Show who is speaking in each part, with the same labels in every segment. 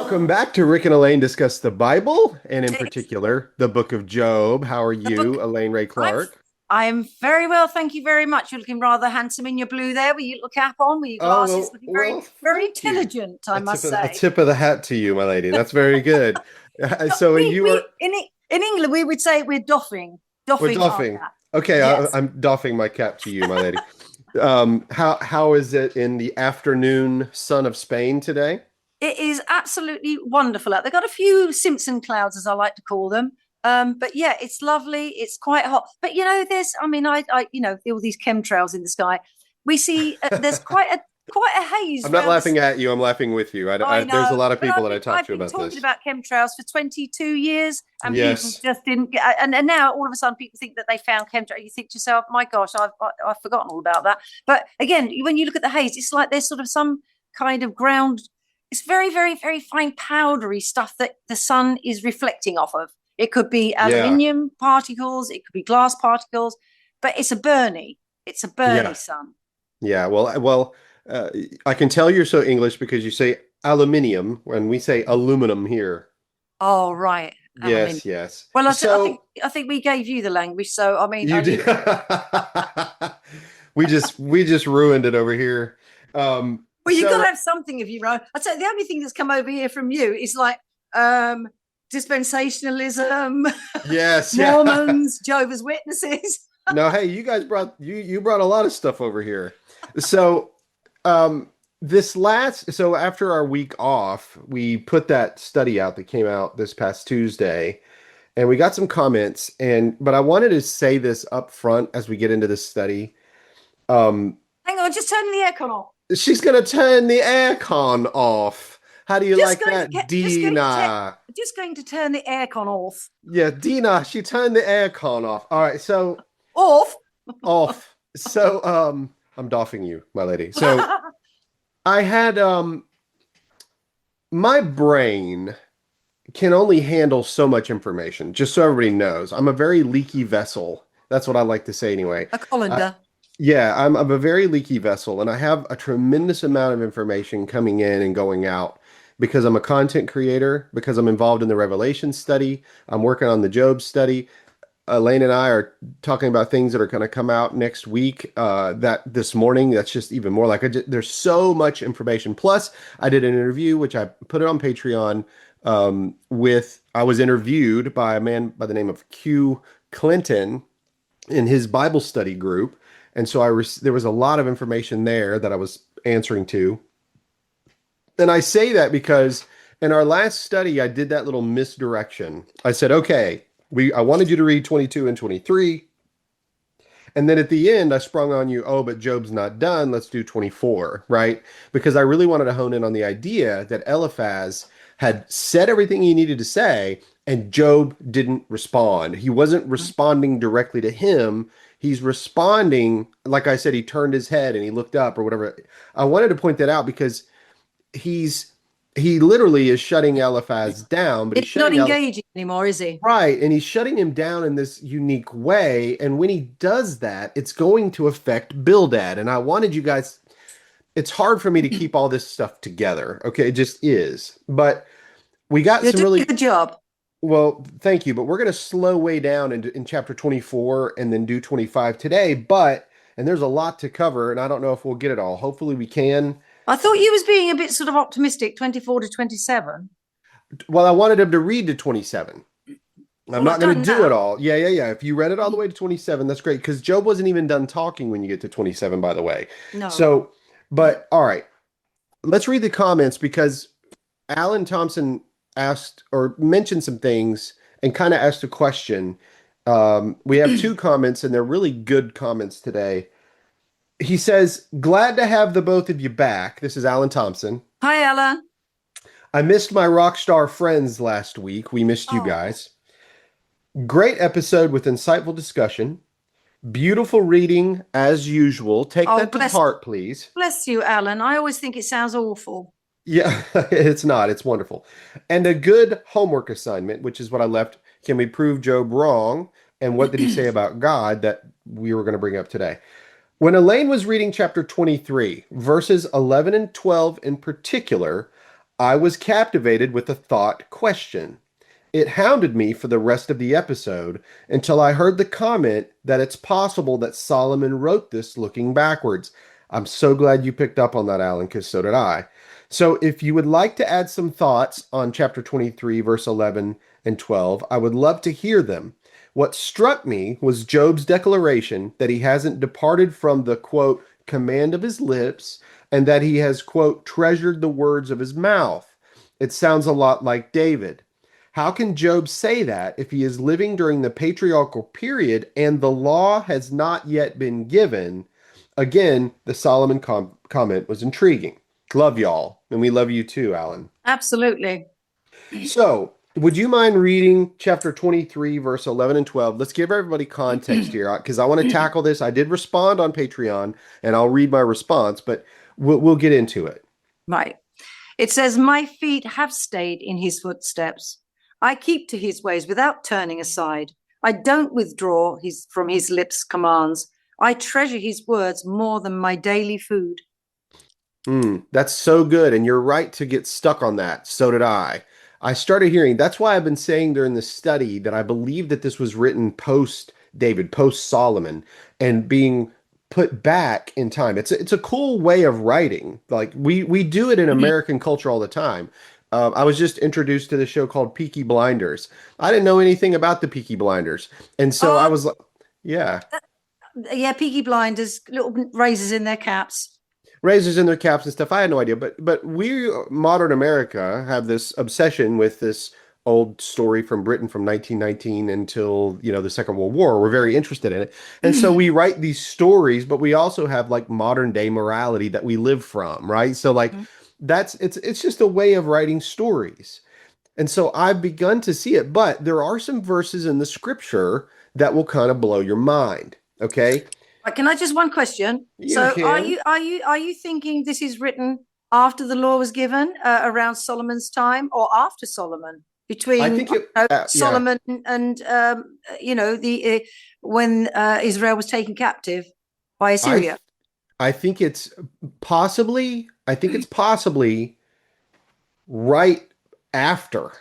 Speaker 1: Welcome back to Rick and Elaine Discuss the Bible, and in particular, the book of Job. How are
Speaker 2: The book.
Speaker 1: you, Elaine Ray
Speaker 2: I'm
Speaker 1: Clark?
Speaker 2: I'm very well, thank you very much. You're looking rather handsome in your blue there, with your little cap on, with your
Speaker 1: Oh,
Speaker 2: glasses,
Speaker 1: well,
Speaker 2: looking very,
Speaker 1: well,
Speaker 2: very
Speaker 1: thank you.
Speaker 2: intelligent, I
Speaker 1: A
Speaker 2: must
Speaker 1: tip of a
Speaker 2: say.
Speaker 1: tip of the hat to you, my lady. That's very good.
Speaker 2: No,
Speaker 1: So
Speaker 2: we
Speaker 1: you are
Speaker 2: we in England we would say we're
Speaker 1: we're
Speaker 2: doffing our
Speaker 1: doffing.
Speaker 2: cap.
Speaker 1: Okay,
Speaker 2: Yes.
Speaker 1: I'm doffing my cap to you, my lady. How is it in the afternoon sun of Spain today?
Speaker 2: It is absolutely wonderful out. They've got a few Simpson clouds, as I like to call them. But yeah, it's lovely. It's quite hot. But there's, I mean, all these chemtrails in the sky. We see there's quite a haze
Speaker 1: I'm not
Speaker 2: around the.
Speaker 1: laughing at you. I'm laughing with you.
Speaker 2: I
Speaker 1: There's a
Speaker 2: know,
Speaker 1: lot of
Speaker 2: but
Speaker 1: people
Speaker 2: I've
Speaker 1: that I
Speaker 2: been
Speaker 1: talk
Speaker 2: I've
Speaker 1: to
Speaker 2: been
Speaker 1: about
Speaker 2: talking
Speaker 1: this.
Speaker 2: about chemtrails for 22 years, and people
Speaker 1: Yes.
Speaker 2: just didn't get. And now all of a sudden, people think that they found chemtrails. You think to yourself, "My gosh, I've forgotten all about that." But again, when you look at the haze, it's like there's sort of some kind of ground. It's very, very, very fine powdery stuff that the sun is reflecting off of. It could be
Speaker 1: Yeah.
Speaker 2: aluminium particles, it could be glass particles, but it's a Bernie. It's a Bernie
Speaker 1: Yeah.
Speaker 2: sun.
Speaker 1: Yeah, uh, I can tell you're so English because you say aluminium when we say aluminum here.
Speaker 2: Oh, right, aluminium.
Speaker 1: Yes, yes.
Speaker 2: Well,
Speaker 1: So
Speaker 2: I think we gave you the language, so I mean,
Speaker 1: you did. We just ruined it over here.
Speaker 2: well, you've got to
Speaker 1: So
Speaker 2: have something of your own. I'd say the only thing that's come over here from you is like dispensationalism,
Speaker 1: yes, yeah.
Speaker 2: Mormons, Jehovah's Witnesses.
Speaker 1: No, hey, you guys brought you brought a lot of stuff over here. So um so after our week off, we put that study out that came out this past Tuesday. And we got some comments, but I wanted to say this up front as we get into this study. Um,
Speaker 2: Hang on, just turning the aircon off.
Speaker 1: she's gonna turn the aircon off. How do you
Speaker 2: Just
Speaker 1: like
Speaker 2: going to
Speaker 1: that,
Speaker 2: get, just going to te-
Speaker 1: Dina?
Speaker 2: just going to turn the aircon off.
Speaker 1: Yeah, Dina, she turned the aircon off. All right, so
Speaker 2: Off.
Speaker 1: off. So I'm doffing you, my lady. So I had my brain can only handle so much information, just so everybody knows. I'm a very leaky vessel. That's what I like to say anyway.
Speaker 2: A
Speaker 1: I,
Speaker 2: colander.
Speaker 1: Yeah, I'm a very leaky vessel, and I have a tremendous amount of information coming in and going out because I'm a content creator, because I'm involved in the Revelation study. I'm working on the Job study. Elaine and I are talking about things that are going to come out next week. That this morning, that's just even more like there's so much information. Plus, I did an interview, which I put it on Patreon. I was interviewed by a man by the name of Q Clinton in his Bible study group. And so there was a lot of information there that I was answering to. And I say that because in our last study, I did that little misdirection. I said, okay, I wanted you to read 22 and 23. And then at the end, I sprung on you, oh, but Job's not done. Let's do 24, right? Because I really wanted to hone in on the idea that Eliphaz had said everything he needed to say, and Job didn't respond. He wasn't responding directly to him. He's responding, like I said, he turned his head and he looked up or whatever. I wanted to point that out because he's he literally is shutting Eliphaz down, but he's
Speaker 2: It's not
Speaker 1: shutting
Speaker 2: engaging anymore, is he?
Speaker 1: right, and he's shutting him down in this unique way. And when he does that, it's going to affect Bildad. And I wanted you guys, it's hard for me to keep all this stuff together. Okay, it just is. But we got
Speaker 2: You're
Speaker 1: some
Speaker 2: doing a
Speaker 1: really
Speaker 2: good job.
Speaker 1: well, thank you. But we're going to slow way down in chapter 24 and then do 25 today. And there's a lot to cover, and I don't know if we'll get it all. Hopefully we can.
Speaker 2: I thought you was being a bit sort of optimistic, 24 to 27.
Speaker 1: Well, I wanted him to read to 27. I'm
Speaker 2: Well,
Speaker 1: not
Speaker 2: I've
Speaker 1: going to
Speaker 2: done
Speaker 1: do it
Speaker 2: that.
Speaker 1: all. Yeah, yeah, yeah. If you read it all the way to 27, that's great. Because Job wasn't even done talking when you get to 27, by the way.
Speaker 2: No.
Speaker 1: So, but all right, let's read the comments because Alan Thompson asked or mentioned some things and kind of asked a question. We have two comments, and they're really good comments today. He says, glad to have the both of you back. This is Alan Thompson.
Speaker 2: Hi, Ella.
Speaker 1: I missed my rock star friends last week. We missed you
Speaker 2: Oh,
Speaker 1: guys. Great episode with insightful discussion. Beautiful reading as usual. Take
Speaker 2: oh,
Speaker 1: that to heart, please.
Speaker 2: bless you, Alan. I always think it sounds awful.
Speaker 1: Yeah, it's not. It's wonderful. And a good homework assignment, which is what I left. Can we prove Job wrong? And what did he say about God that we were going to bring up today? When Elaine was reading chapter 23, verses 11 and 12 in particular, I was captivated with the thought question. It hounded me for the rest of the episode until I heard the comment that it's possible that Solomon wrote this looking backwards. I'm so glad you picked up on that, Alan, because so did I. So, if you would like to add some thoughts on chapter 23, verse 11 and 12, I would love to hear them. What struck me was Job's declaration that he hasn't departed from the quote, command of his lips, and that he has, quote, treasured the words of his mouth. It sounds a lot like David. How can Job say that if he is living during the patriarchal period and the law has not yet been given? Again, the Solomon comment was intriguing. Love y'all, and we love you too, Alan.
Speaker 2: Absolutely.
Speaker 1: So, would you mind reading chapter 23, verse 11 and 12? Let's give everybody context here because I want to tackle this. I did respond on Patreon, and I'll read my response, but we'll get into it.
Speaker 2: Right. It says, my feet have stayed in his footsteps. I keep to his ways without turning aside. I don't withdraw from his lips' commands. I treasure his words more than my daily food.
Speaker 1: That's so good. And you're right to get stuck on that. So did I. I started hearing, that's why I've been saying during the study that I believe that this was written post David, post Solomon, and being put back in time. It's a cool way of writing. Like we do it in American culture all the time. I was just introduced to the show called Peaky Blinders. I didn't know anything about the Peaky Blinders, and so I was like, yeah.
Speaker 2: Yeah, Peaky Blinders, little razors in their caps.
Speaker 1: Razors in their caps and stuff. I had no idea, but we modern America have this obsession with this old story from Britain from 1919 until the Second World War. We're very interested in it, and so we write these stories, but we also have like modern day morality that we live from, right? So like it's just a way of writing stories, and so I've begun to see it. But there are some verses in the scripture that will kind of blow your mind. Okay,
Speaker 2: Can I just one question?
Speaker 1: you can.
Speaker 2: Are you thinking this is written after the law was given, around Solomon's time, or after Solomon?
Speaker 1: I
Speaker 2: Between
Speaker 1: think it. Yeah.
Speaker 2: Solomon and the when Israel was taken captive by
Speaker 1: I
Speaker 2: Assyria.
Speaker 1: I think it's possibly right after
Speaker 2: Right.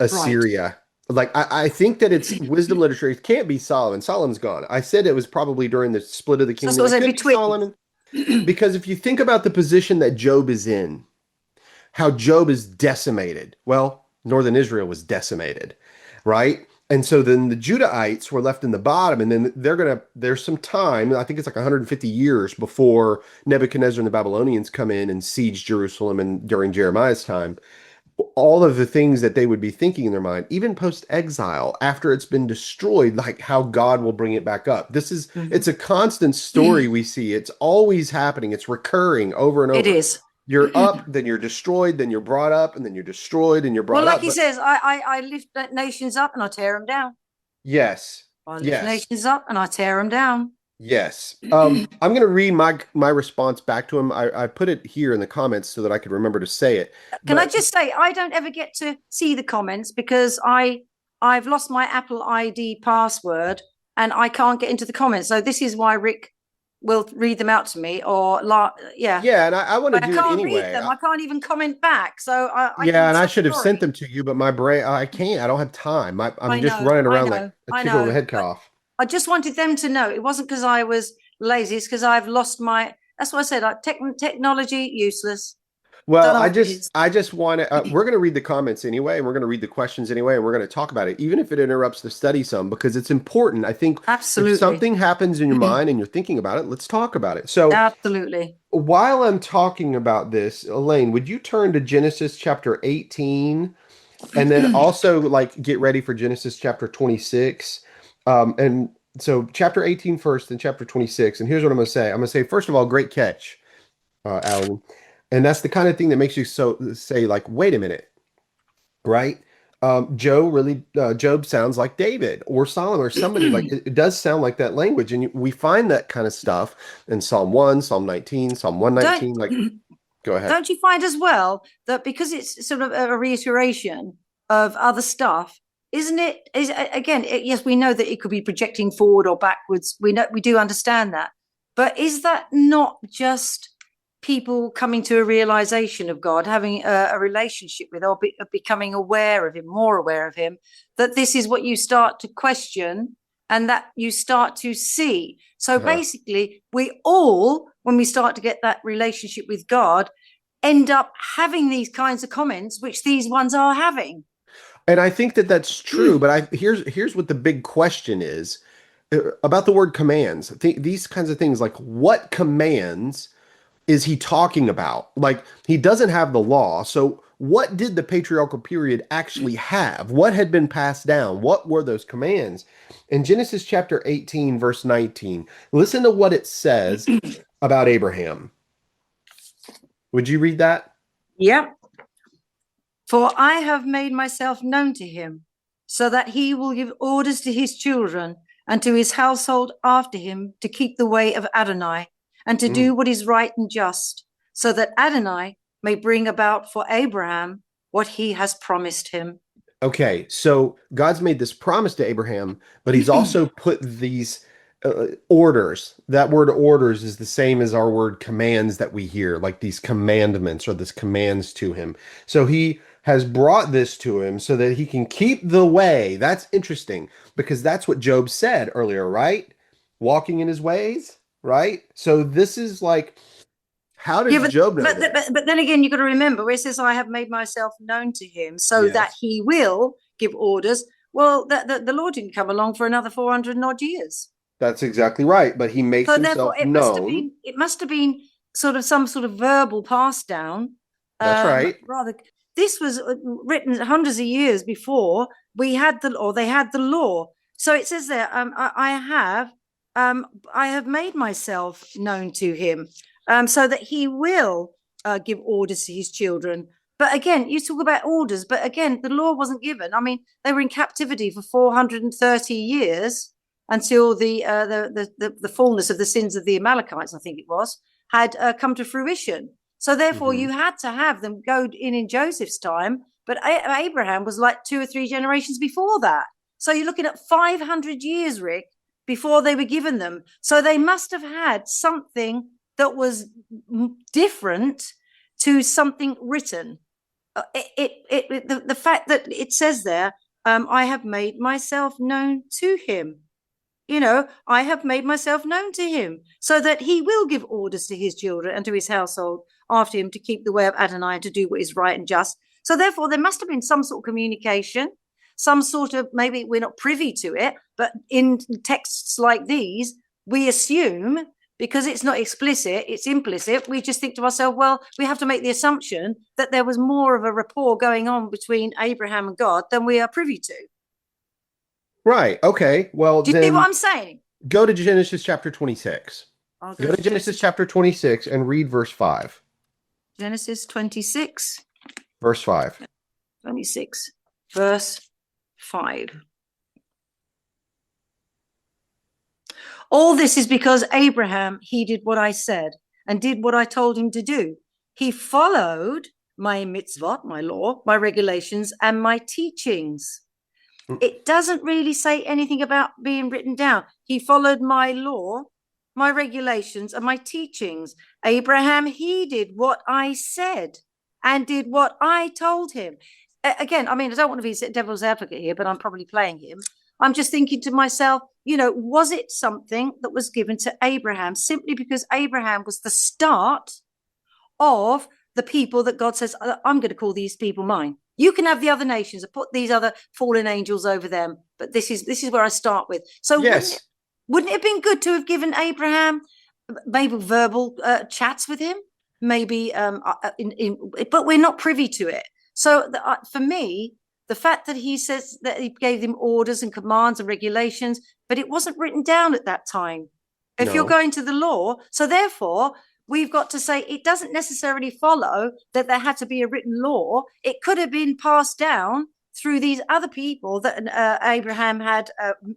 Speaker 1: Assyria. Like I think that it's wisdom literature. It can't be Solomon. Solomon's gone. I said it was probably during the split of the
Speaker 2: So that's
Speaker 1: kingdom.
Speaker 2: what I
Speaker 1: It
Speaker 2: said,
Speaker 1: could be
Speaker 2: between.
Speaker 1: Solomon because if you think about the position that Job is in, how Job is decimated. Well, northern Israel was decimated, right? And so then the Judahites were left in the bottom, and then there's some time, I think it's like 150 years before Nebuchadnezzar and the Babylonians come in and siege Jerusalem and during Jeremiah's time. All of the things that they would be thinking in their mind, even post exile, after it's been destroyed, like how God will bring it back up. It's a constant story we see. It's always happening, it's recurring over and
Speaker 2: It
Speaker 1: over.
Speaker 2: is.
Speaker 1: You're up, then you're destroyed, then you're brought up, and then you're destroyed and you're
Speaker 2: Well,
Speaker 1: brought
Speaker 2: like
Speaker 1: up.
Speaker 2: he
Speaker 1: But
Speaker 2: says, I lift nations up and I tear them down.
Speaker 1: yes,
Speaker 2: I lift
Speaker 1: yes,
Speaker 2: nations up and I tear them down.
Speaker 1: yes. I'm gonna read my response back to him. I put it here in the comments so that I could remember to say it.
Speaker 2: Can I
Speaker 1: But
Speaker 2: just say, I don't ever get to see the comments because I've lost my Apple ID password and I can't get into the comments. So this is why Rick will read them out to me, or yeah.
Speaker 1: yeah, and I want to
Speaker 2: But I
Speaker 1: do it
Speaker 2: can't read
Speaker 1: anyway.
Speaker 2: them. I can't even comment back. So
Speaker 1: Yeah,
Speaker 2: I'm
Speaker 1: and I
Speaker 2: so
Speaker 1: should have sent
Speaker 2: sorry.
Speaker 1: them to you, but my brain, I can't. I don't have time. I'm
Speaker 2: I
Speaker 1: just
Speaker 2: know,
Speaker 1: running
Speaker 2: I
Speaker 1: around like
Speaker 2: know,
Speaker 1: a
Speaker 2: I
Speaker 1: chicken with a
Speaker 2: know.
Speaker 1: head
Speaker 2: But
Speaker 1: cough.
Speaker 2: I just wanted them to know it wasn't because I was lazy. It's because I've lost my. That's what I said. Technology useless. Don't
Speaker 1: Well,
Speaker 2: know what it is.
Speaker 1: I just want to. We're going to read the comments anyway, and we're going to read the questions anyway, and we're going to talk about it, even if it interrupts the study some, because it's important. I think if
Speaker 2: Absolutely.
Speaker 1: something happens in your mind and you're thinking about it, let's talk about it. So,
Speaker 2: Absolutely.
Speaker 1: while I'm talking about this, Elaine, would you turn to Genesis chapter 18 and then also like get ready for Genesis chapter 26? And so chapter 18 first and chapter 26. And here's what I'm going to say. I'm going to say, first of all, great catch, Alan. And that's the kind of thing that makes you so say like, wait a minute, right? Job sounds like David or Solomon or somebody like it does sound like that language. And we find that kind of stuff in Psalm 1, Psalm 19, Psalm
Speaker 2: Don't
Speaker 1: 119. Like, go ahead.
Speaker 2: don't you find as well that because it's sort of a reiteration of other stuff, isn't it? Is again, yes, we know that it could be projecting forward or backwards. We do understand that, but is that not just people coming to a realization of God, having a relationship with, or becoming aware of him, more aware of him, that this is what you start to question and that you start to see. So basically, we all, when we start to get that relationship with God, end up having these kinds of comments, which these ones are having.
Speaker 1: And I think that that's true, but here's what the big question is about the word commands. These kinds of things, like what commands is he talking about? Like, he doesn't have the law. So what did the patriarchal period actually have? What had been passed down? What were those commands? In Genesis chapter 18, verse 19, listen to what it says about Abraham. Would you read that?
Speaker 2: Yep. For I have made myself known to him, so that he will give orders to his children and to his household after him to keep the way of Adonai and to do what is right and just, so that Adonai may bring about for Abraham what he has promised him.
Speaker 1: Okay, so God's made this promise to Abraham, but he's also put these orders. That word orders is the same as our word commands that we hear, like these commandments or this commands to him. So he has brought this to him so that he can keep the way. That's interesting because that's what Job said earlier, right? Walking in his ways, right? So this is like, how does Job know that?
Speaker 2: But then again, you've got to remember where it says, I have made myself known to him so that he will give orders. Well, the Lord didn't come along for another 400 and odd years.
Speaker 1: That's exactly right. But he makes
Speaker 2: So
Speaker 1: himself
Speaker 2: therefore,
Speaker 1: known.
Speaker 2: it must have been sort of some sort of verbal pass down.
Speaker 1: That's right.
Speaker 2: Rather, this was written hundreds of years before we had the, or they had the law. So it says there, I have made myself known to him, so that he will give orders to his children. But again, you talk about orders, but again, the law wasn't given. I mean, they were in captivity for 430 years until the fullness of the sins of the Amalekites, I think it was, had come to fruition. So therefore, you had to have them go in Joseph's time, but Abraham was like 2 or 3 generations before that. So you're looking at 500 years, Rick, before they were given them. So they must have had something that was different to something written. The fact that it says there, I have made myself known to him. I have made myself known to him so that he will give orders to his children and to his household after him to keep the way of Adonai and to do what is right and just. So therefore, there must have been some sort of communication, some sort of, maybe we're not privy to it, but in texts like these, we assume, because it's not explicit, it's implicit, we just think to ourselves, well, we have to make the assumption that there was more of a rapport going on between Abraham and God than we are privy to.
Speaker 1: Right. Okay. Well,
Speaker 2: do you see what I'm saying?
Speaker 1: Go to Genesis chapter 26. Go to Genesis chapter 26 and read verse 5.
Speaker 2: Genesis 26.
Speaker 1: Verse 5.
Speaker 2: 26. Verse 5. All this is because Abraham heeded what I said and did what I told him to do. He followed my mitzvot, my law, my regulations, and my teachings. It doesn't really say anything about being written down. He followed my law, my regulations, and my teachings. Abraham heeded what I said and did what I told him. Again, I mean, I don't want to be devil's advocate here, but I'm probably playing him. I'm just thinking to myself, was it something that was given to Abraham simply because Abraham was the start of the people that God says, I'm going to call these people mine. You can have the other nations and put these other fallen angels over them, but this is where I start with. So yes, wouldn't it have been good to have given Abraham maybe verbal chats with him? Maybe, but we're not privy to it. So for me, the fact that he says that he gave them orders and commands and regulations, but it wasn't written down at that time. If you're going to the law, so therefore, we've got to say it doesn't necessarily follow that there had to be a written law. It could have been passed down through these other people that Abraham had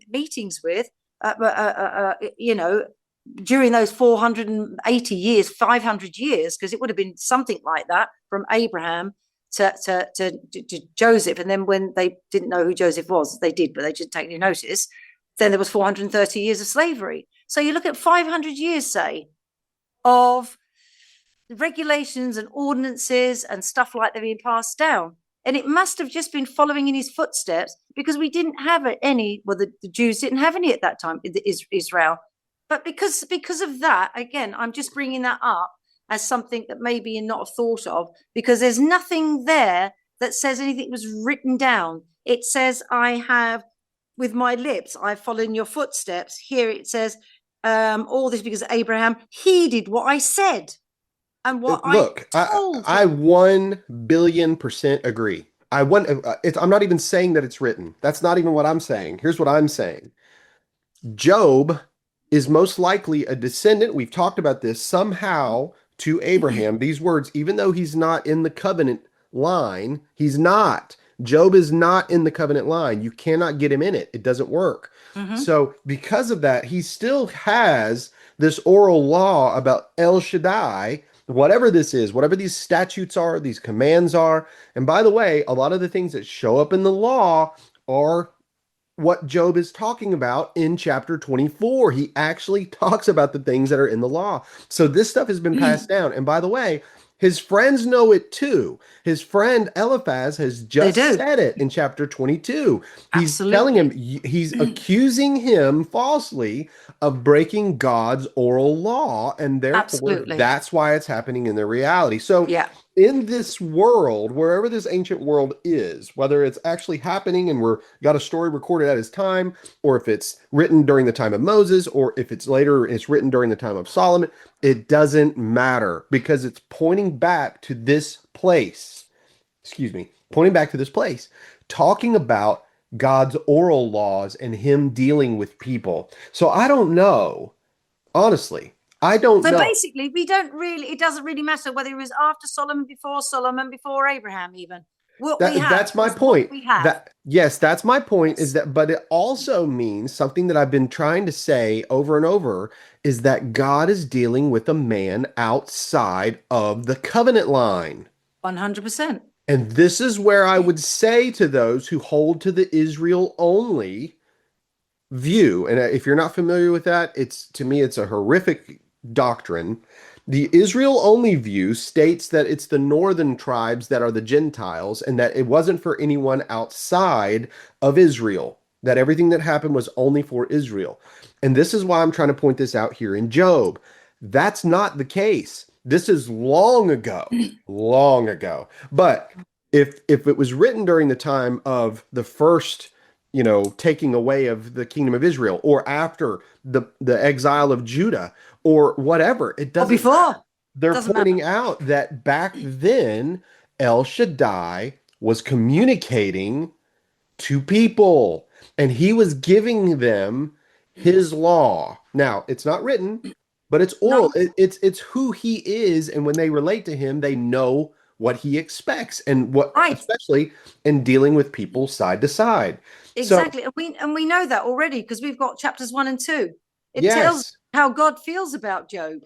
Speaker 2: meetings with, during those 480 years, 500 years, because it would have been something like that from Abraham to Joseph. And then when they didn't know who Joseph was, they did, but they didn't take any notice. Then there was 430 years of slavery. So you look at 500 years, say, of regulations and ordinances and stuff like that being passed down. And it must have just been following in his footsteps, because we didn't have any, well, the Jews didn't have any at that time, Israel. But because of that, again, I'm just bringing that up as something that maybe not thought of, because there's nothing there that says anything was written down. It says, I have, with my lips, I've followed in your footsteps. Here it says, all this because Abraham heeded what I said and what
Speaker 1: Look,
Speaker 2: I told
Speaker 1: I
Speaker 2: him.
Speaker 1: 1 billion% agree. I'm not even saying that it's written. That's not even what I'm saying. Here's what I'm saying. Job is most likely a descendant. We've talked about this somehow to Abraham. These words, even though he's not in the covenant line, he's not. Job is not in the covenant line. You cannot get him in it. It doesn't work.
Speaker 2: Mm-hmm.
Speaker 1: So, because of that, he still has this oral law about El Shaddai, whatever this is, whatever these statutes are, these commands are. And by the way, a lot of the things that show up in the law are what Job is talking about in chapter 24. He actually talks about the things that are in the law. So this stuff has been passed down. And by the way, his friends know it too. His friend Eliphaz has just said it in chapter 22. He's telling him, he's accusing him falsely of breaking God's oral law. And therefore, that's why it's happening in the reality. So
Speaker 2: Yeah.
Speaker 1: in this world, wherever this ancient world is, whether it's actually happening and we're got a story recorded at his time, or if it's written during the time of Moses, or if it's later, it's written during the time of Solomon, it doesn't matter, because it's pointing back to this place. Excuse me, pointing back to this place, talking about God's oral laws and him dealing with people. So I don't know, honestly. I don't know.
Speaker 2: So basically, we don't really, it doesn't really matter whether it was after Solomon, before Abraham, even.
Speaker 1: That's my point. Yes, that's my point, is that, but it also means something that I've been trying to say over and over, is that God is dealing with a man outside of the covenant line.
Speaker 2: 100%.
Speaker 1: And this is where I would say to those who hold to the Israel only view, and if you're not familiar with that, to me, it's a horrific doctrine. The Israel only view states that it's the northern tribes that are the Gentiles, and that it wasn't for anyone outside of Israel, that everything that happened was only for Israel. And this is why I'm trying to point this out here in Job. That's not the case. This is long ago, long ago. But if it was written during the time of the first, taking away of the kingdom of Israel, or after the exile of Judah, or whatever, it doesn't
Speaker 2: before
Speaker 1: matter. They're pointing out that back then El Shaddai was communicating to people, and he was giving them his law. Now, it's not written, but it's oral.
Speaker 2: No.
Speaker 1: It's who he is, and when they relate to him, they know what he expects, and what, especially in dealing with people side to side.
Speaker 2: Exactly. So, and we know that already, because we've got chapters 1 and 2. It tells how God feels about Job.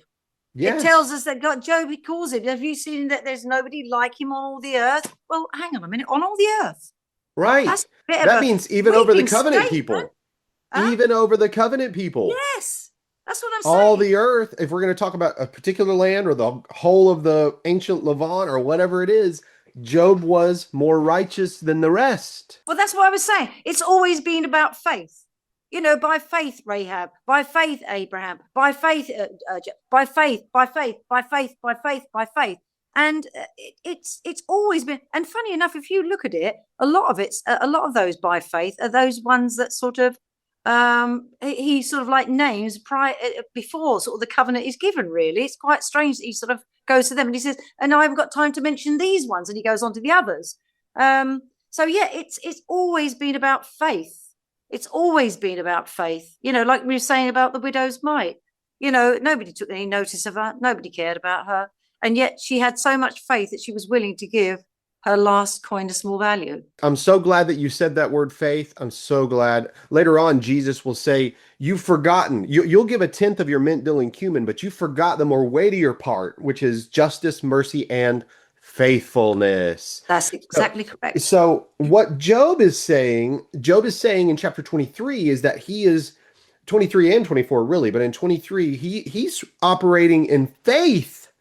Speaker 2: It tells us that Job, he calls it. Have you seen that there's nobody like him on all the earth? Well, hang on a minute. On all the earth.
Speaker 1: Right. That means even over the covenant people. Even over the covenant people.
Speaker 2: Yes. That's what I'm saying.
Speaker 1: All the earth, if we're going to talk about a particular land or the whole of the ancient Levant or whatever it is, Job was more righteous than the rest.
Speaker 2: Well, that's what I was saying. It's always been about faith. By faith, Rahab, by faith, Abraham, by faith, by faith, by faith, by faith, by faith, by faith. And it's always been. And funny enough, if you look at it, a lot of those by faith are those ones that sort of he sort of like names before sort of the covenant is given. Really, it's quite strange that he sort of goes to them and he says, and I haven't got time to mention these ones, and he goes on to the others. So yeah, it's always been about faith. It's always been about faith. Like we were saying about the widow's mite. Nobody took any notice of her. Nobody cared about her. And yet she had so much faith that she was willing to give her last coin of small value.
Speaker 1: I'm so glad that you said that word faith. I'm so glad. Later on, Jesus will say, you've forgotten. You'll give 1/10 of your mint, dill, and cumin, but you forgot the more weightier part, which is justice, mercy, and faithfulness.
Speaker 2: That's exactly correct.
Speaker 1: So what Job is saying in chapter 23 is that he is 23 and 24 really, but in 23 he's operating in faith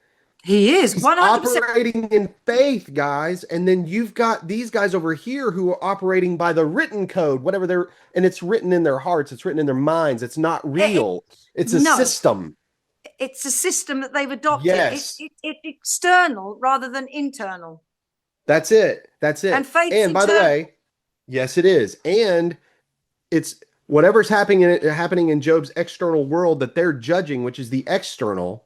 Speaker 2: He is
Speaker 1: He's
Speaker 2: 100%.
Speaker 1: operating in faith, guys. And then you've got these guys over here who are operating by the written code, whatever they're, and it's written in their hearts, it's written in their minds. It's not
Speaker 2: It,
Speaker 1: real. It's a
Speaker 2: no,
Speaker 1: system.
Speaker 2: it's a system that they've adopted.
Speaker 1: Yes.
Speaker 2: It's external rather than internal.
Speaker 1: That's it. That's
Speaker 2: And
Speaker 1: it.
Speaker 2: faith's
Speaker 1: And by the
Speaker 2: internal.
Speaker 1: way, yes, it is. And it's whatever's happening in Job's external world that they're judging, which is the external.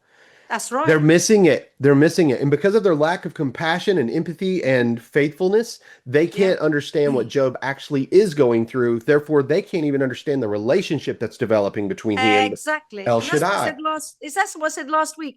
Speaker 2: That's
Speaker 1: They're
Speaker 2: right.
Speaker 1: missing it. They're missing it. And because of their lack of compassion and empathy and faithfulness, they
Speaker 2: Yeah.
Speaker 1: can't understand what Job actually is going through. Therefore, they can't even understand the relationship that's developing between he and
Speaker 2: Exactly.
Speaker 1: El
Speaker 2: And that's what I
Speaker 1: Shaddai.
Speaker 2: said last is that's what I said last week.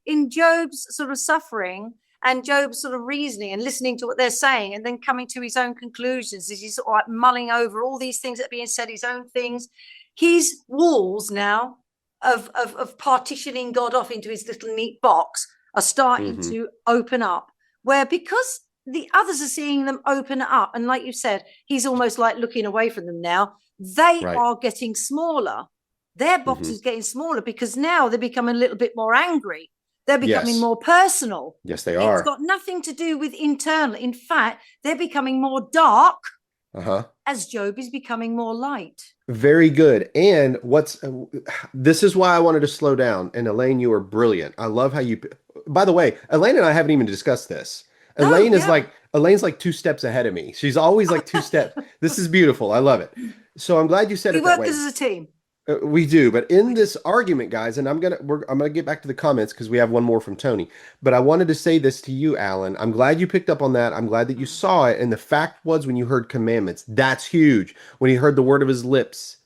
Speaker 2: In Job's sort of suffering and Job's sort of reasoning and listening to what they're saying and then coming to his own conclusions as he's sort of like mulling over all these things that are being said, his own things, his walls now of partitioning God off into his little neat box are starting
Speaker 1: Mhm.
Speaker 2: to open up, where because the others are seeing them open up, and like you said, he's almost like looking away from them now. They
Speaker 1: Right.
Speaker 2: are getting smaller. Their box
Speaker 1: Mhm.
Speaker 2: is getting smaller because now they're becoming a little bit more angry. They're becoming
Speaker 1: Yes.
Speaker 2: more personal.
Speaker 1: Yes, they
Speaker 2: It's
Speaker 1: are.
Speaker 2: got nothing to do with internal. In fact, they're becoming more dark
Speaker 1: Uh-huh.
Speaker 2: as Job is becoming more light.
Speaker 1: Very good. And this is why I wanted to slow down. And Elaine, you are brilliant. I love how you, by the way, Elaine and I haven't even discussed this.
Speaker 2: No, yeah.
Speaker 1: Elaine's like 2 steps ahead of me. She's always like 2 steps. This is beautiful. I love it. So I'm glad you said
Speaker 2: We
Speaker 1: it that
Speaker 2: work
Speaker 1: way.
Speaker 2: as a team.
Speaker 1: We do, but in this argument, guys, and I'm gonna get back to the comments because we have one more from Tony. But I wanted to say this to you, Alan. I'm glad you picked up on that. I'm glad that you saw it. And the fact was, when you heard commandments, that's huge. When you heard the word of his lips,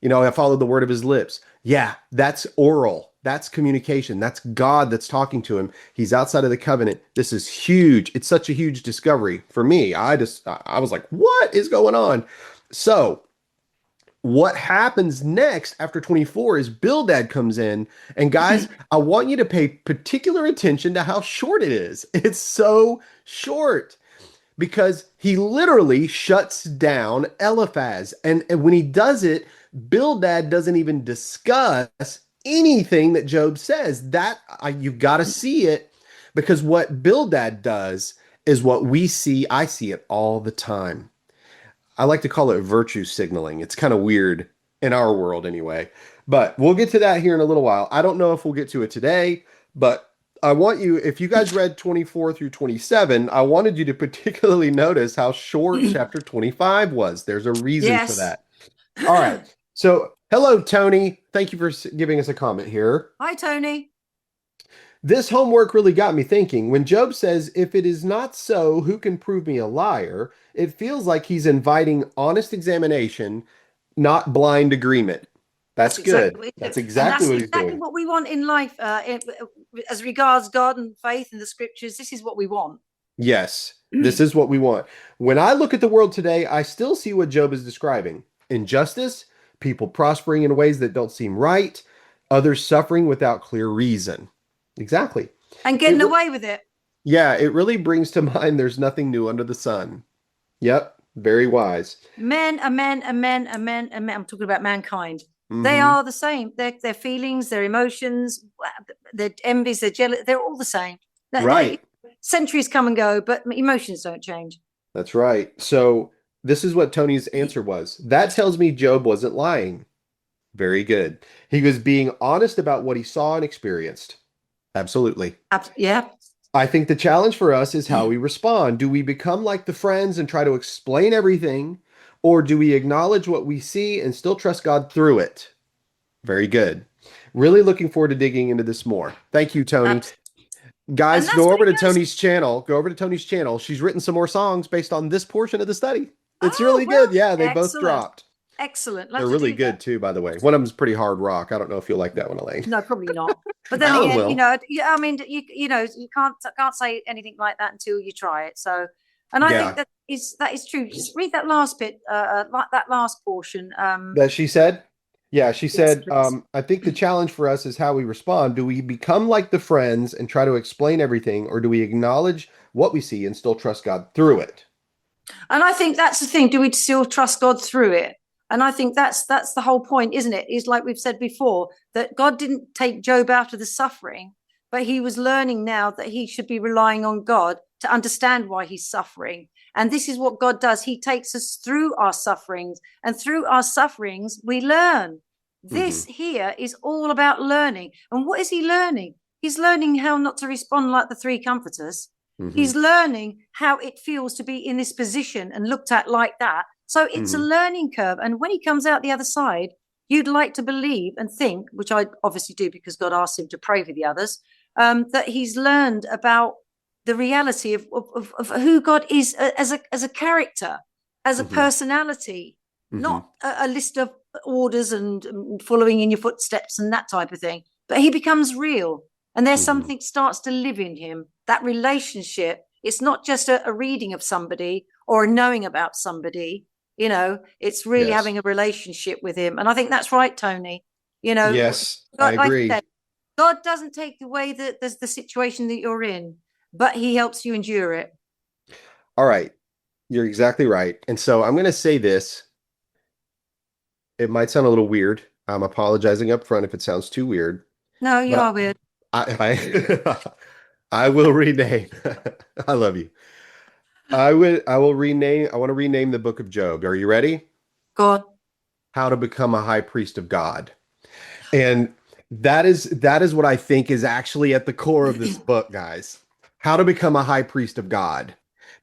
Speaker 1: I followed the word of his lips. Yeah, that's oral. That's communication. That's God that's talking to him. He's outside of the covenant. This is huge. It's such a huge discovery for me. I was like, what is going on? So what happens next after 24 is Bildad comes in. And guys, I want you to pay particular attention to how short it is. It's so short because he literally shuts down Eliphaz. And when he does it, Bildad doesn't even discuss anything that Job says. You've got to see it, because what Bildad does is what we see. I see it all the time. I like to call it virtue signaling. It's kind of weird in our world anyway. But we'll get to that here in a little while. I don't know if we'll get to it today, but I want you, if you guys read 24 through 27, I wanted you to particularly notice how short chapter 25 was. There's a reason for
Speaker 2: Yes.
Speaker 1: that. All right. So, hello, Tony. Thank you for giving us a comment here.
Speaker 2: Hi, Tony.
Speaker 1: This homework really got me thinking. When Job says, "If it is not so, who can prove me a liar?" it feels like he's inviting honest examination, not blind agreement. That's good.
Speaker 2: Exactly what
Speaker 1: That's
Speaker 2: we do. And
Speaker 1: exactly
Speaker 2: that's
Speaker 1: what he's
Speaker 2: exactly
Speaker 1: doing.
Speaker 2: what we want in life, as regards God and faith and the scriptures. This is what we want.
Speaker 1: Yes, this is what we want. When I look at the world today, I still see what Job is describing: injustice, people prospering in ways that don't seem right, others suffering without clear reason. Exactly.
Speaker 2: And getting away with it.
Speaker 1: Yeah, it really brings to mind there's nothing new under the sun. Yep, very wise.
Speaker 2: Men are men are men are men are men. I'm talking about mankind. They
Speaker 1: Mm-hmm.
Speaker 2: are the same. Their feelings, their emotions, their envies, their jealous, they're all the same.
Speaker 1: Right.
Speaker 2: Centuries come and go, but emotions don't change.
Speaker 1: That's right. So this is what Tony's answer was. That tells me Job wasn't lying. Very good. He was being honest about what he saw and experienced. Absolutely.
Speaker 2: Yeah.
Speaker 1: I think the challenge for us is how we respond. Do we become like the friends and try to explain everything? Or do we acknowledge what we see and still trust God through it? Very good. Really looking forward to digging into this more. Thank you, Tony. Guys, go over to Tony's channel. Go over to Tony's channel. She's written some more songs based on this portion of the study. It's really good. Yeah, they both dropped.
Speaker 2: Excellent.
Speaker 1: They're really good too, by the way. One of them's pretty hard rock. I don't know if you'll like that one, Elaine.
Speaker 2: No, probably not. But then again, I mean, you can't say anything like that until you try it. So, and I think that is true. Just read that last bit, like that last portion.
Speaker 1: That she said? Yeah, she said, I think the challenge for us is how we respond. Do we become like the friends and try to explain everything, or do we acknowledge what we see and still trust God through it?
Speaker 2: And I think that's the thing. Do we still trust God through it? And I think that's the whole point, isn't it? Is like we've said before, that God didn't take Job out of the suffering but he was learning now that he should be relying on God to understand why he's suffering. And this is what God does. He takes us through our sufferings, and through our sufferings, we learn. This
Speaker 1: Hmm.
Speaker 2: here is all about learning. And what is he learning? He's learning how not to respond like the three comforters.
Speaker 1: Hmm.
Speaker 2: He's learning how it feels to be in this position and looked at like that. So it's a
Speaker 1: Hmm.
Speaker 2: learning curve. And when he comes out the other side, you'd like to believe and think, which I obviously do because God asked him to pray for the others, that he's learned about the reality of who God is as a character, as a
Speaker 1: Hmm.
Speaker 2: personality,
Speaker 1: Hmm.
Speaker 2: not a list of orders and following in your footsteps and that type of thing. But he becomes real, and there's
Speaker 1: Hmm.
Speaker 2: something starts to live in him. That relationship. It's not just a reading of somebody or a knowing about somebody. It's really
Speaker 1: Yes.
Speaker 2: having a relationship with him. And I think that's right, Tony.
Speaker 1: Yes, I
Speaker 2: Like I
Speaker 1: agree.
Speaker 2: said, God doesn't take away the situation that you're in, but he helps you endure it.
Speaker 1: All right. You're exactly right. And so I'm going to say this. It might sound a little weird. I'm apologizing up front if it sounds too weird,
Speaker 2: No, you
Speaker 1: but
Speaker 2: are weird.
Speaker 1: I I will rename. I love you. I want to rename the book of Job. Are you ready?
Speaker 2: God.
Speaker 1: How to become a high priest of God. And that is what I think is actually at the core of this book, guys. How to become a high priest of God.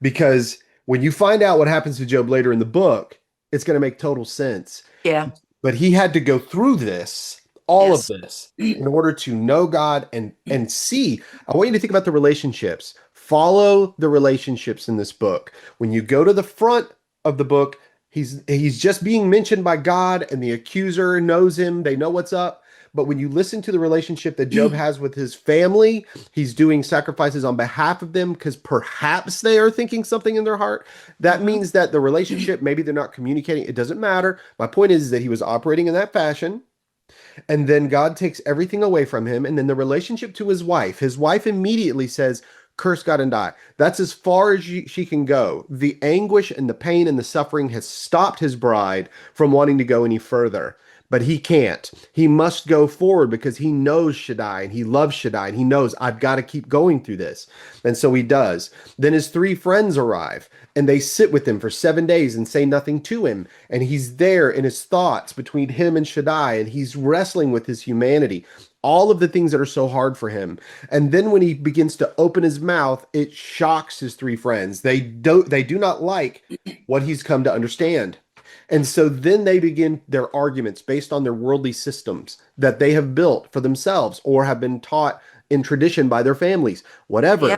Speaker 1: Because when you find out what happens to Job later in the book, it's going to make total sense.
Speaker 2: Yeah.
Speaker 1: But he had to go through this, all of
Speaker 2: Yes.
Speaker 1: this, in order to know God and see. I want you to think about the relationships. Follow the relationships in this book. When you go to the front of the book, he's just being mentioned by God, and the accuser knows him. They know what's up. But when you listen to the relationship that Job has with his family, he's doing sacrifices on behalf of them because perhaps they are thinking something in their heart. That
Speaker 2: Mm-hmm.
Speaker 1: means that the relationship, maybe they're not communicating. It doesn't matter. My point is that he was operating in that fashion. And then God takes everything away from him. And then the relationship to his wife immediately says, curse God and die. That's as far as she can go. The anguish and the pain and the suffering has stopped his bride from wanting to go any further. But he can't. He must go forward because he knows Shaddai and he loves Shaddai and he knows I've got to keep going through this. And so he does. Then his three friends arrive and they sit with him for 7 days and say nothing to him. And he's there in his thoughts between him and Shaddai, and he's wrestling with his humanity, all of the things that are so hard for him. And then when he begins to open his mouth, it shocks his three friends. They do not like what he's come to understand. And so then they begin their arguments based on their worldly systems that they have built for themselves or have been taught in tradition by their families,
Speaker 2: Yeah.
Speaker 1: whatever.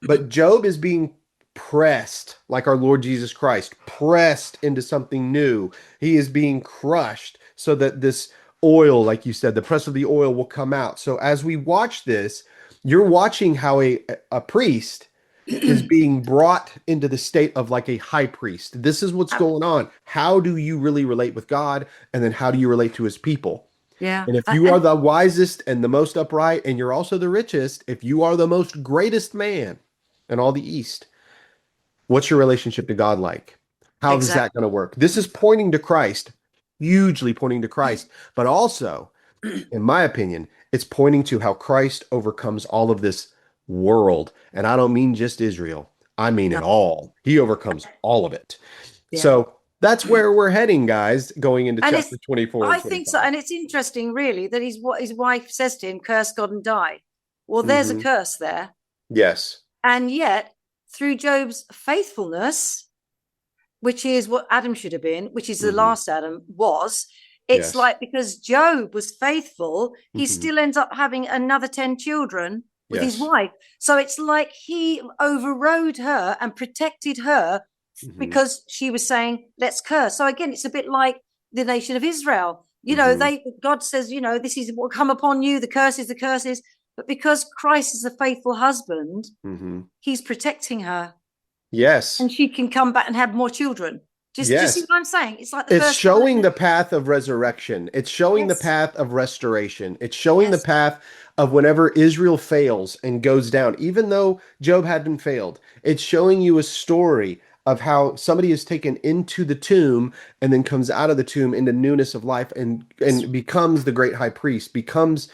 Speaker 1: But Job is being pressed, like our Lord Jesus Christ, pressed into something new. He is being crushed so that this oil, like you said, the press of the oil will come out. So as we watch this, you're watching how a priest is being brought into the state of like a high priest. This is what's going on. How do you really relate with God? And then how do you relate to his people?
Speaker 2: Yeah.
Speaker 1: And if you are
Speaker 2: And
Speaker 1: the wisest and the most upright, and you're also the richest, if you are the most greatest man in all the East, what's your relationship to God like? How is that
Speaker 2: exactly.
Speaker 1: going to work? This is pointing to Christ, hugely pointing to Christ, but also, in my opinion, it's pointing to how Christ overcomes all of this world. And I don't mean just Israel, I mean
Speaker 2: No.
Speaker 1: it all. He overcomes all of it.
Speaker 2: Yeah.
Speaker 1: So that's where we're heading, guys, going into
Speaker 2: And it's
Speaker 1: chapter 24 and
Speaker 2: I think so.
Speaker 1: 25.
Speaker 2: And it's interesting, really, that what his wife says to him, curse God and die. Well, there's a
Speaker 1: Hmm.
Speaker 2: curse there.
Speaker 1: Yes.
Speaker 2: And yet, through Job's faithfulness, which is what Adam should have been, which is the
Speaker 1: Hmm.
Speaker 2: last Adam was. It's
Speaker 1: Yes.
Speaker 2: like because Job was faithful, he
Speaker 1: Hmm.
Speaker 2: still ends up having another 10 children with his
Speaker 1: Yes.
Speaker 2: wife. So it's like he overrode her and protected her
Speaker 1: Hmm.
Speaker 2: because she was saying, let's curse. So again, it's a bit like the nation of Israel.
Speaker 1: Hmm.
Speaker 2: God says, this is what come upon you, the curses, the curses. But because Christ is a faithful husband,
Speaker 1: Hmm.
Speaker 2: he's protecting her
Speaker 1: Yes.
Speaker 2: and she can come back and have more children. Do you see
Speaker 1: Yes.
Speaker 2: what I'm saying? It's like the
Speaker 1: It's
Speaker 2: first one.
Speaker 1: showing the path of resurrection. It's showing the
Speaker 2: Yes,
Speaker 1: path of restoration. It's showing the
Speaker 2: yes,
Speaker 1: path of whenever Israel fails and goes down, even though Job hadn't failed. It's showing you a story of how somebody is taken into the tomb and then comes out of the tomb into newness of life and becomes the great high priest, becomes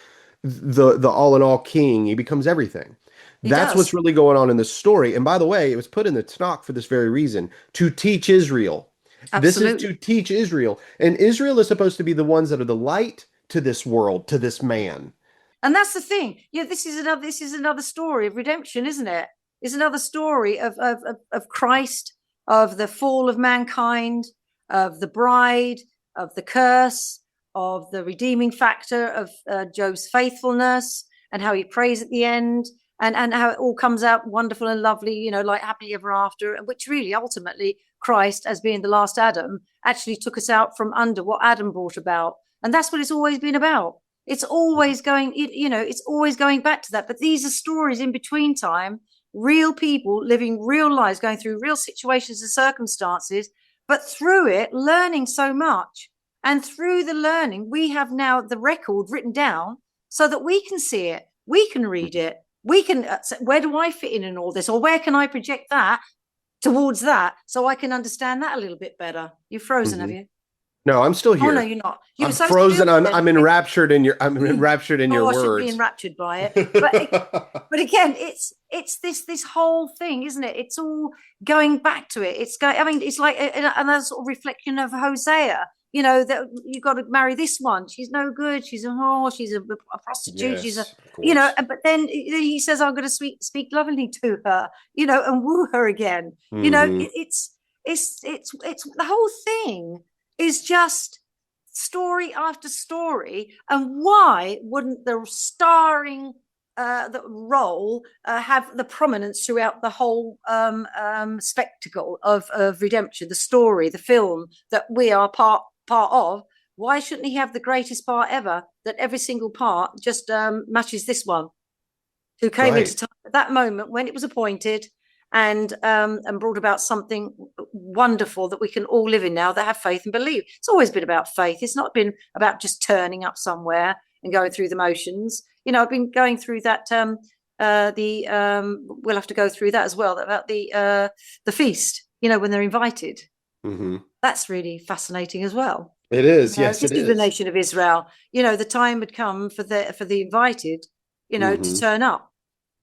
Speaker 1: the all in all king. He becomes everything.
Speaker 2: He
Speaker 1: That's what's
Speaker 2: does.
Speaker 1: really going on in the story. And by the way, it was put in the Tanakh for this very reason, to teach Israel. This is
Speaker 2: Absolutely.
Speaker 1: to teach Israel. And Israel is supposed to be the ones that are the light to this world, to this man.
Speaker 2: And that's the thing. Yeah, this is another story of redemption, isn't it? It's another story of Christ, of the fall of mankind, of the bride, of the curse, of the redeeming factor of Job's faithfulness, and how he prays at the end, and how it all comes out wonderful and lovely, like happily ever after, which really ultimately Christ, as being the last Adam, actually took us out from under what Adam brought about. And that's what it's always been about. It's always going, it's always going back to that. But these are stories in between time, real people living real lives, going through real situations and circumstances, but through it, learning so much. And through the learning, we have now the record written down so that we can see it, we can read it, we can, where do I fit in all this? Or where can I project that towards that so I can understand that a little bit better? You've frozen, have
Speaker 1: Mhm.
Speaker 2: you?
Speaker 1: No, I'm still
Speaker 2: Oh no,
Speaker 1: here.
Speaker 2: you're not. You were
Speaker 1: I'm
Speaker 2: so still
Speaker 1: frozen. I'm
Speaker 2: then.
Speaker 1: I'm enraptured in your I'm enraptured in your
Speaker 2: Oh, I shouldn't be
Speaker 1: words.
Speaker 2: enraptured by it. But again, it's this whole thing, isn't it? It's all going back to it. It's going. I mean, it's like another sort of reflection of Hosea. That you got to marry this one. She's no good. She's a prostitute.
Speaker 1: Yes, of course.
Speaker 2: But then he says, "I'm going to speak lovingly to her." And woo her again.
Speaker 1: Hmm.
Speaker 2: It's the whole thing is just story after story. And why wouldn't the starring the role have the prominence throughout the whole spectacle of redemption, the story, the film that we are part of? Why shouldn't he have the greatest part ever? That every single part just matches this one, who came into
Speaker 1: Right.
Speaker 2: time at that moment when it was appointed, and brought about something wonderful that we can all live in now, that have faith and believe. It's always been about faith. It's not been about just turning up somewhere and going through the motions. I've been going through that. We'll have to go through that as well, about the feast. When they're invited,
Speaker 1: Hmm.
Speaker 2: that's really fascinating as well.
Speaker 1: It is. Yes,
Speaker 2: This
Speaker 1: it
Speaker 2: is the
Speaker 1: is.
Speaker 2: nation of Israel. The time had come for the invited, to
Speaker 1: Hmm.
Speaker 2: turn up.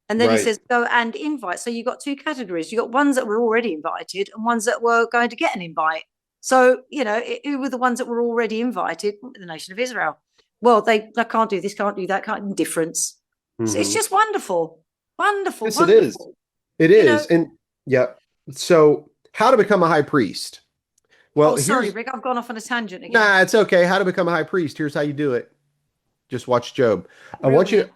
Speaker 2: And then he
Speaker 1: Right.
Speaker 2: says, go and invite. So you got two categories. You got ones that were already invited and ones that were going to get an invite. So, who were the ones that were already invited? The nation of Israel. Well, they can't do this, can't do that, can't indifference. So it's
Speaker 1: Hmm.
Speaker 2: just wonderful, wonderful,
Speaker 1: Yes, it is.
Speaker 2: wonderful.
Speaker 1: It
Speaker 2: You know,
Speaker 1: is. And yeah. So, how to become a high priest? Well,
Speaker 2: oh, sorry,
Speaker 1: here's
Speaker 2: Rick, I've gone off on a tangent again.
Speaker 1: nah, it's okay. How to become a high priest? Here's how you do it. Just watch Job. I
Speaker 2: Reel
Speaker 1: want
Speaker 2: me
Speaker 1: you
Speaker 2: in.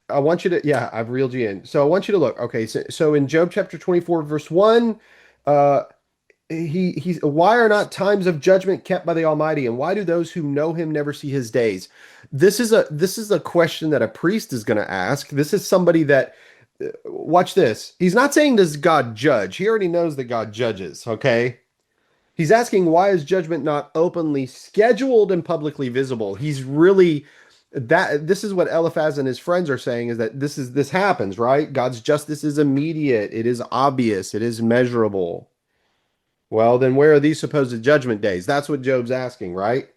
Speaker 1: I want you to, yeah, I've reeled you in. So I want you to look. Okay, so in Job chapter 24, verse 1, uh why are not times of judgment kept by the Almighty, and why do those who know him never see his days? This is a question that a priest is going to ask. This is somebody that watch this. He's not saying does God judge. He already knows that God judges, okay? He's asking why is judgment not openly scheduled and publicly visible? He's really that this is what Eliphaz and his friends are saying is that this happens, right? God's justice is immediate, it is obvious, it is measurable. Well, then where are these supposed judgment days? That's what Job's asking, right?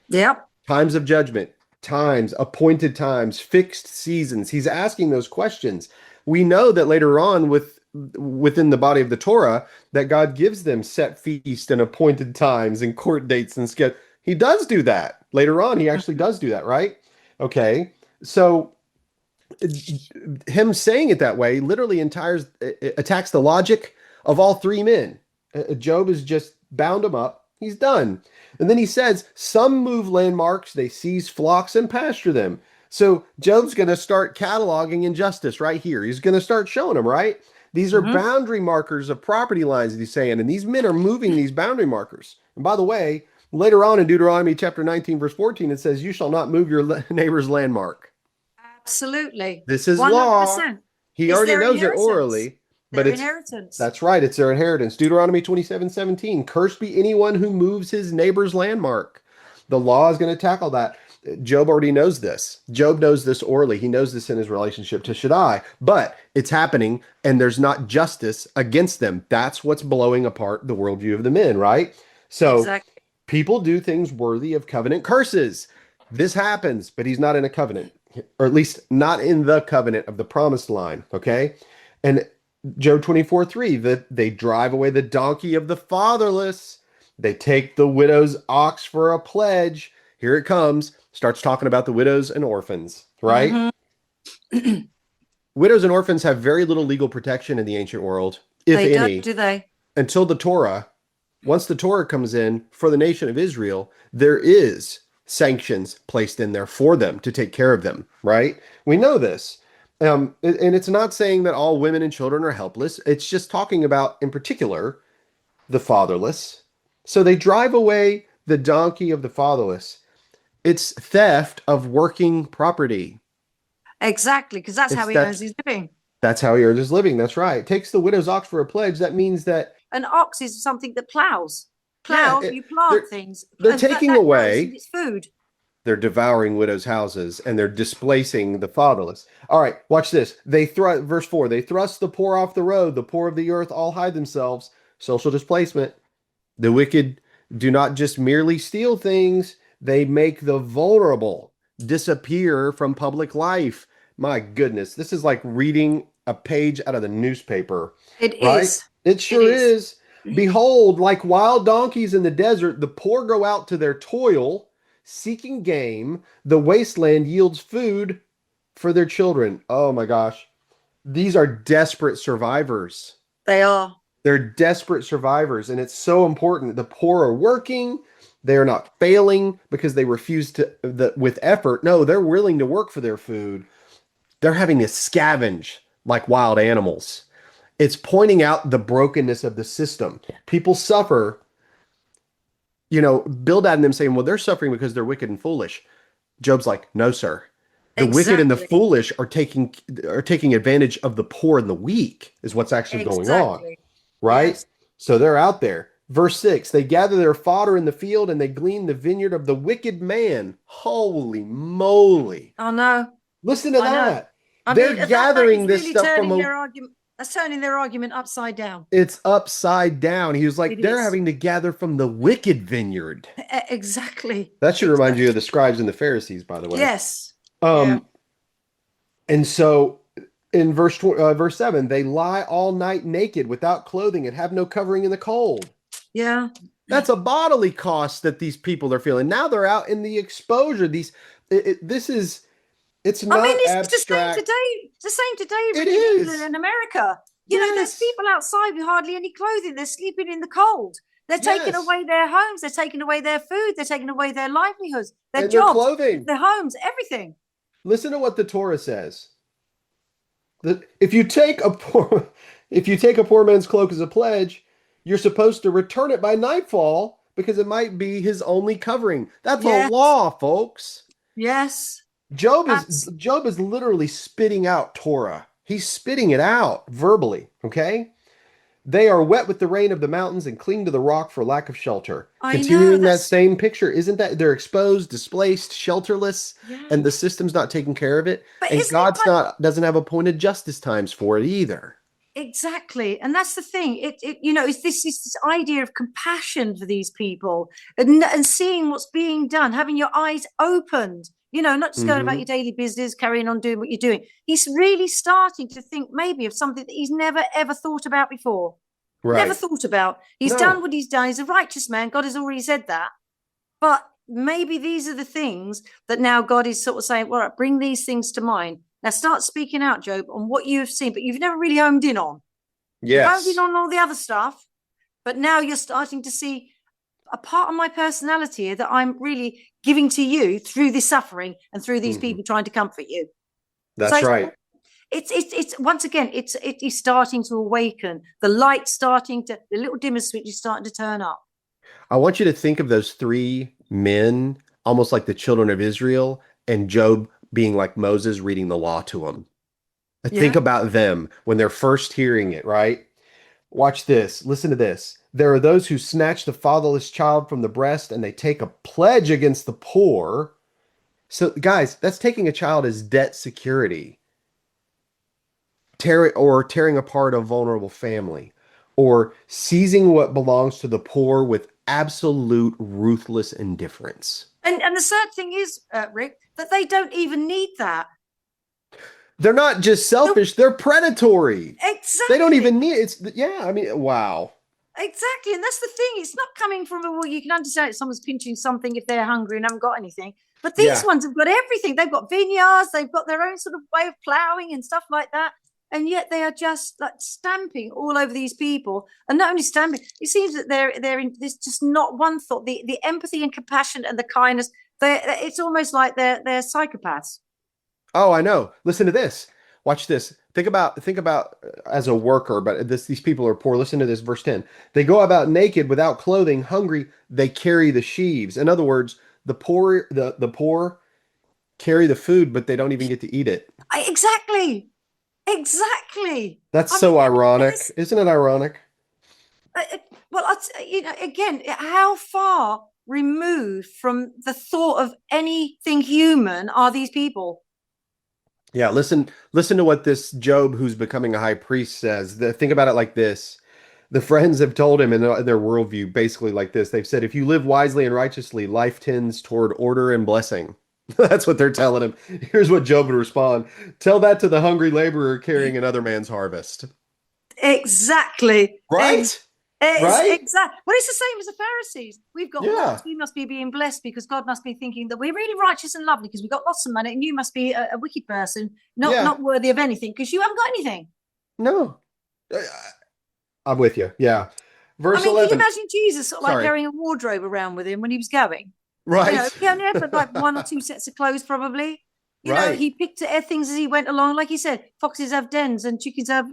Speaker 2: Yep.
Speaker 1: Times of judgment, times, appointed times, fixed seasons. He's asking those questions. We know that later on within the body of the Torah that God gives them set feast and appointed times and court dates and schedule. He does do that. Later on, he actually does do that, right? Okay. So him saying it that way literally attacks the logic of all three men. Job has just bound him up. He's done. And then he says, some move landmarks, they seize flocks and pasture them. So Job's going to start cataloging injustice right here. He's going to start showing them, right? These are
Speaker 2: Mm-hmm.
Speaker 1: boundary markers of property lines that he's saying, and these men are moving these boundary markers. And by the way, later on in Deuteronomy chapter 19, verse 14, it says, you shall not move your neighbor's landmark.
Speaker 2: Absolutely.
Speaker 1: This is law.
Speaker 2: 100%.
Speaker 1: He
Speaker 2: It's
Speaker 1: already
Speaker 2: their
Speaker 1: knows it
Speaker 2: inheritance.
Speaker 1: orally, but
Speaker 2: Their
Speaker 1: it's
Speaker 2: inheritance.
Speaker 1: that's right, it's their inheritance. Deuteronomy 27:17. Cursed be anyone who moves his neighbor's landmark. The law is going to tackle that. Job already knows this. Job knows this orally. He knows this in his relationship to Shaddai, but it's happening and there's not justice against them. That's what's blowing apart the worldview of the men, right? So
Speaker 2: Exactly.
Speaker 1: people do things worthy of covenant curses. This happens, but he's not in a covenant. or at least not in the covenant of the promised line. Okay. And Job 24:3, that they drive away the donkey of the fatherless. They take the widow's ox for a pledge. Here it comes. Starts talking about the widows and orphans, right?
Speaker 2: Hmm.
Speaker 1: Widows and orphans have very little legal protection in the ancient world, if
Speaker 2: They don't,
Speaker 1: any,
Speaker 2: do they?
Speaker 1: until the Torah. Once the Torah comes in for the nation of Israel, there is sanctions placed in there for them to take care of them, right? We know this. And it's not saying that all women and children are helpless. It's just talking about, in particular, the fatherless. So they drive away the donkey of the fatherless. It's theft of working property.
Speaker 2: Exactly, because that's
Speaker 1: It's
Speaker 2: how he earns
Speaker 1: that
Speaker 2: his living.
Speaker 1: that's how he earns his living. That's right. Takes the widow's ox for a pledge. That means that,
Speaker 2: An ox is something that plows.
Speaker 1: yeah,
Speaker 2: You plant
Speaker 1: they're
Speaker 2: things,
Speaker 1: they're
Speaker 2: and
Speaker 1: taking
Speaker 2: that grows and
Speaker 1: away,
Speaker 2: it's food.
Speaker 1: they're devouring widows' houses, and they're displacing the fatherless. All right, watch this. They thrust, verse 4, they thrust the poor off the road. The poor of the earth all hide themselves. Social displacement. The wicked do not just merely steal things, they make the vulnerable disappear from public life. My goodness, this is like reading a page out of the newspaper,
Speaker 2: It
Speaker 1: right?
Speaker 2: is.
Speaker 1: It
Speaker 2: It
Speaker 1: sure
Speaker 2: is.
Speaker 1: is. Behold, like wild donkeys in the desert, the poor go out to their toil, seeking game. The wasteland yields food for their children. Oh my gosh. These are desperate survivors.
Speaker 2: They are.
Speaker 1: They're desperate survivors, and it's so important. The poor are working. They are not failing because they refuse with effort. No, they're willing to work for their food. They're having to scavenge like wild animals. It's pointing out the brokenness of the system. People suffer, Bildad and them saying, well, they're suffering because they're wicked and foolish. Job's like, no, sir. The wicked and the
Speaker 2: Exactly.
Speaker 1: foolish are taking advantage of the poor and the weak, is what's actually going on.
Speaker 2: Exactly.
Speaker 1: Right?
Speaker 2: Yes.
Speaker 1: So they're out there. Verse 6, they gather their fodder in the field and they glean the vineyard of the wicked man. Holy moly.
Speaker 2: I know.
Speaker 1: Listen to
Speaker 2: I know.
Speaker 1: that.
Speaker 2: I
Speaker 1: They're
Speaker 2: mean, that
Speaker 1: gathering
Speaker 2: is
Speaker 1: this
Speaker 2: really
Speaker 1: stuff from
Speaker 2: turning
Speaker 1: a,
Speaker 2: their argument. That's turning their argument upside down.
Speaker 1: it's upside down. He was like,
Speaker 2: It
Speaker 1: they're
Speaker 2: is.
Speaker 1: having to gather from the wicked vineyard.
Speaker 2: Exactly.
Speaker 1: That should remind you of
Speaker 2: Exactly.
Speaker 1: the scribes and the Pharisees, by the way.
Speaker 2: Yes. Yeah.
Speaker 1: Um, and so in verse 7, they lie all night naked without clothing and have no covering in the cold.
Speaker 2: Yeah.
Speaker 1: That's a bodily cost that these people are feeling. Now they're out in the exposure. It's
Speaker 2: I mean,
Speaker 1: not
Speaker 2: it's the same
Speaker 1: abstract.
Speaker 2: today. It's the same today,
Speaker 1: It
Speaker 2: really, in England
Speaker 1: is.
Speaker 2: and America. There's
Speaker 1: Yes.
Speaker 2: people outside with hardly any clothing. They're sleeping in the cold. They're taking
Speaker 1: Yes.
Speaker 2: away their homes. They're taking away their food. They're taking away their livelihoods, their
Speaker 1: And their
Speaker 2: jobs,
Speaker 1: clothing.
Speaker 2: their homes, everything.
Speaker 1: Listen to what the Torah says. That if you take a poor man's cloak as a pledge, you're supposed to return it by nightfall because it might be his only covering. That's a
Speaker 2: Yes.
Speaker 1: law, folks.
Speaker 2: Yes.
Speaker 1: Job is
Speaker 2: Abs-
Speaker 1: Job is literally spitting out Torah. He's spitting it out verbally, okay? They are wet with the rain of the mountains and cling to the rock for lack of shelter.
Speaker 2: I know.
Speaker 1: Continuing that same picture, isn't that they're exposed, displaced, shelterless,
Speaker 2: Yeah.
Speaker 1: and the system's not taking care of it,
Speaker 2: But
Speaker 1: and
Speaker 2: isn't it
Speaker 1: God's
Speaker 2: like
Speaker 1: not doesn't have appointed justice times for it either.
Speaker 2: exactly? And that's the thing. It's this idea of compassion for these people and seeing what's being done, having your eyes opened. Not just going about
Speaker 1: Hmm.
Speaker 2: your daily business, carrying on doing what you're doing. He's really starting to think maybe of something that he's never ever thought about before. Never
Speaker 1: Right.
Speaker 2: thought about. He's done
Speaker 1: No.
Speaker 2: what he's done. He's a righteous man. God has already said that. But maybe these are the things that now God is sort of saying, all right, bring these things to mind. Now start speaking out, Job, on what you've seen, but you've never really homed in on. You've homed in
Speaker 1: Yes.
Speaker 2: on all the other stuff, but now you're starting to see a part of my personality here that I'm really giving to you through this suffering and through these
Speaker 1: Hmm.
Speaker 2: people trying to comfort you.
Speaker 1: That's
Speaker 2: So
Speaker 1: right.
Speaker 2: it's once again, it is starting to awaken. The the little dimmer switch is starting to turn up.
Speaker 1: I want you to think of those three men, almost like the children of Israel, and Job being like Moses reading the law to them. Think
Speaker 2: Yeah.
Speaker 1: about them when they're first hearing it, right? Watch this. Listen to this. There are those who snatch the fatherless child from the breast and they take a pledge against the poor. So, guys, that's taking a child as debt security, tearing apart a vulnerable family, or seizing what belongs to the poor with absolute ruthless indifference.
Speaker 2: And the sad thing is, Rick, that they don't even need that.
Speaker 1: They're not just
Speaker 2: So
Speaker 1: selfish, they're predatory. They don't
Speaker 2: exactly.
Speaker 1: even need it's yeah, I mean, wow.
Speaker 2: Exactly. And that's the thing. It's not coming from a, well, you can understand it. Someone's pinching something if they're hungry and haven't got anything. But these
Speaker 1: Yeah.
Speaker 2: ones have got everything. They've got vineyards, they've got their own sort of way of ploughing and stuff like that. And yet they are just like stamping all over these people. And not only stamping, it seems that they're in, there's just not one thought. The empathy and compassion and the kindness, it's almost like they're psychopaths.
Speaker 1: Oh, I know. Listen to this. Watch this. Think about as a worker, but these people are poor. Listen to this, verse 10. They go about naked, without clothing, hungry, they carry the sheaves. In other words, the poor carry the food, but they don't even get to eat it.
Speaker 2: Exactly. Exactly.
Speaker 1: That's
Speaker 2: I mean,
Speaker 1: so ironic.
Speaker 2: it's,
Speaker 1: Isn't it ironic?
Speaker 2: well, again, how far removed from the thought of anything human are these people?
Speaker 1: Yeah, listen to what this Job who's becoming a high priest says. Think about it like this. The friends have told him in their worldview basically like this. They've said, if you live wisely and righteously, life tends toward order and blessing. That's what they're telling him. Here's what Job would respond. Tell that to the hungry laborer carrying another man's harvest.
Speaker 2: Exactly.
Speaker 1: Right?
Speaker 2: It's
Speaker 1: Right?
Speaker 2: exact. Well, it's the same as the Pharisees. We've got
Speaker 1: Yeah.
Speaker 2: lots. We must be being blessed because God must be thinking that we're really righteous and lovely because we've got lots of money, and you must be a wicked person,
Speaker 1: Yeah.
Speaker 2: not worthy of anything because you haven't got anything.
Speaker 1: No. I'm with you. Yeah.
Speaker 2: I
Speaker 1: Verse
Speaker 2: mean, can you
Speaker 1: 11.
Speaker 2: imagine Jesus sort of like
Speaker 1: Sorry.
Speaker 2: carrying a wardrobe around with him when he was going? You know,
Speaker 1: Right.
Speaker 2: he only had but like one or two sets of clothes, probably. You know,
Speaker 1: Right.
Speaker 2: he picked things as he went along. Like he said, foxes have dens and chickens have,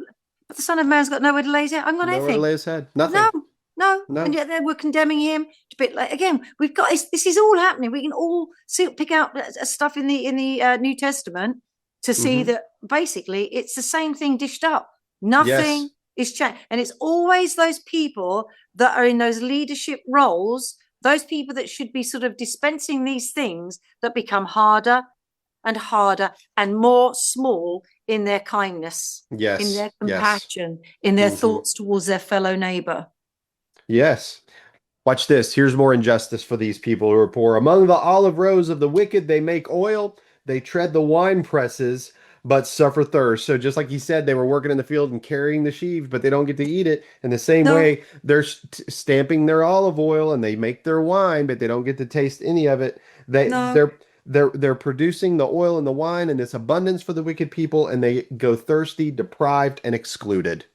Speaker 2: but the Son of Man's got nowhere to lay his head. I'm got
Speaker 1: Nowhere to
Speaker 2: anything.
Speaker 1: lay his head.
Speaker 2: No,
Speaker 1: Nothing.
Speaker 2: no. And
Speaker 1: No.
Speaker 2: yet they were condemning him to be like, again, we've got this is all happening. We can all see, pick out stuff in the New Testament to see
Speaker 1: Hmm.
Speaker 2: that basically it's the same thing dished up.
Speaker 1: Yes.
Speaker 2: Nothing is changed. And it's always those people that are in those leadership roles, those people that should be sort of dispensing these things that become harder and harder and more small in their kindness, in
Speaker 1: Yes.
Speaker 2: their
Speaker 1: Yes.
Speaker 2: compassion, in their
Speaker 1: Hmm.
Speaker 2: thoughts towards their fellow neighbor.
Speaker 1: Yes. Watch this. Here's more injustice for these people who are poor. Among the olive rows of the wicked, they make oil, they tread the wine presses, but suffer thirst. So just like he said, they were working in the field and carrying the sheaves, but they don't get to eat it. In the same
Speaker 2: No,
Speaker 1: way, they're stamping their olive oil and they make their wine, but they don't get to taste any of it. They
Speaker 2: no,
Speaker 1: they're they're producing the oil and the wine and this abundance for the wicked people, and they go thirsty, deprived, and excluded.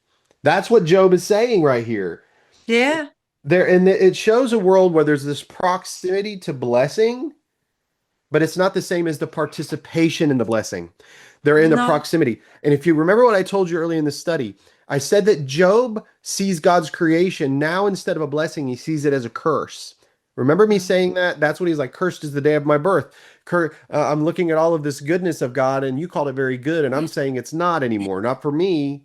Speaker 1: That's what Job is saying right here.
Speaker 2: yeah,
Speaker 1: There and it shows a world where there's this proximity to blessing, but it's not the same as the participation in the blessing. They're in the
Speaker 2: no,
Speaker 1: proximity. And if you remember what I told you early in the study, I said that Job sees God's creation now instead of a blessing, he sees it as a curse. Remember me saying that? That's what he's like, cursed is the day of my birth. I'm looking at all of this goodness of God, and you called it very good, and I'm saying it's not anymore, not for me.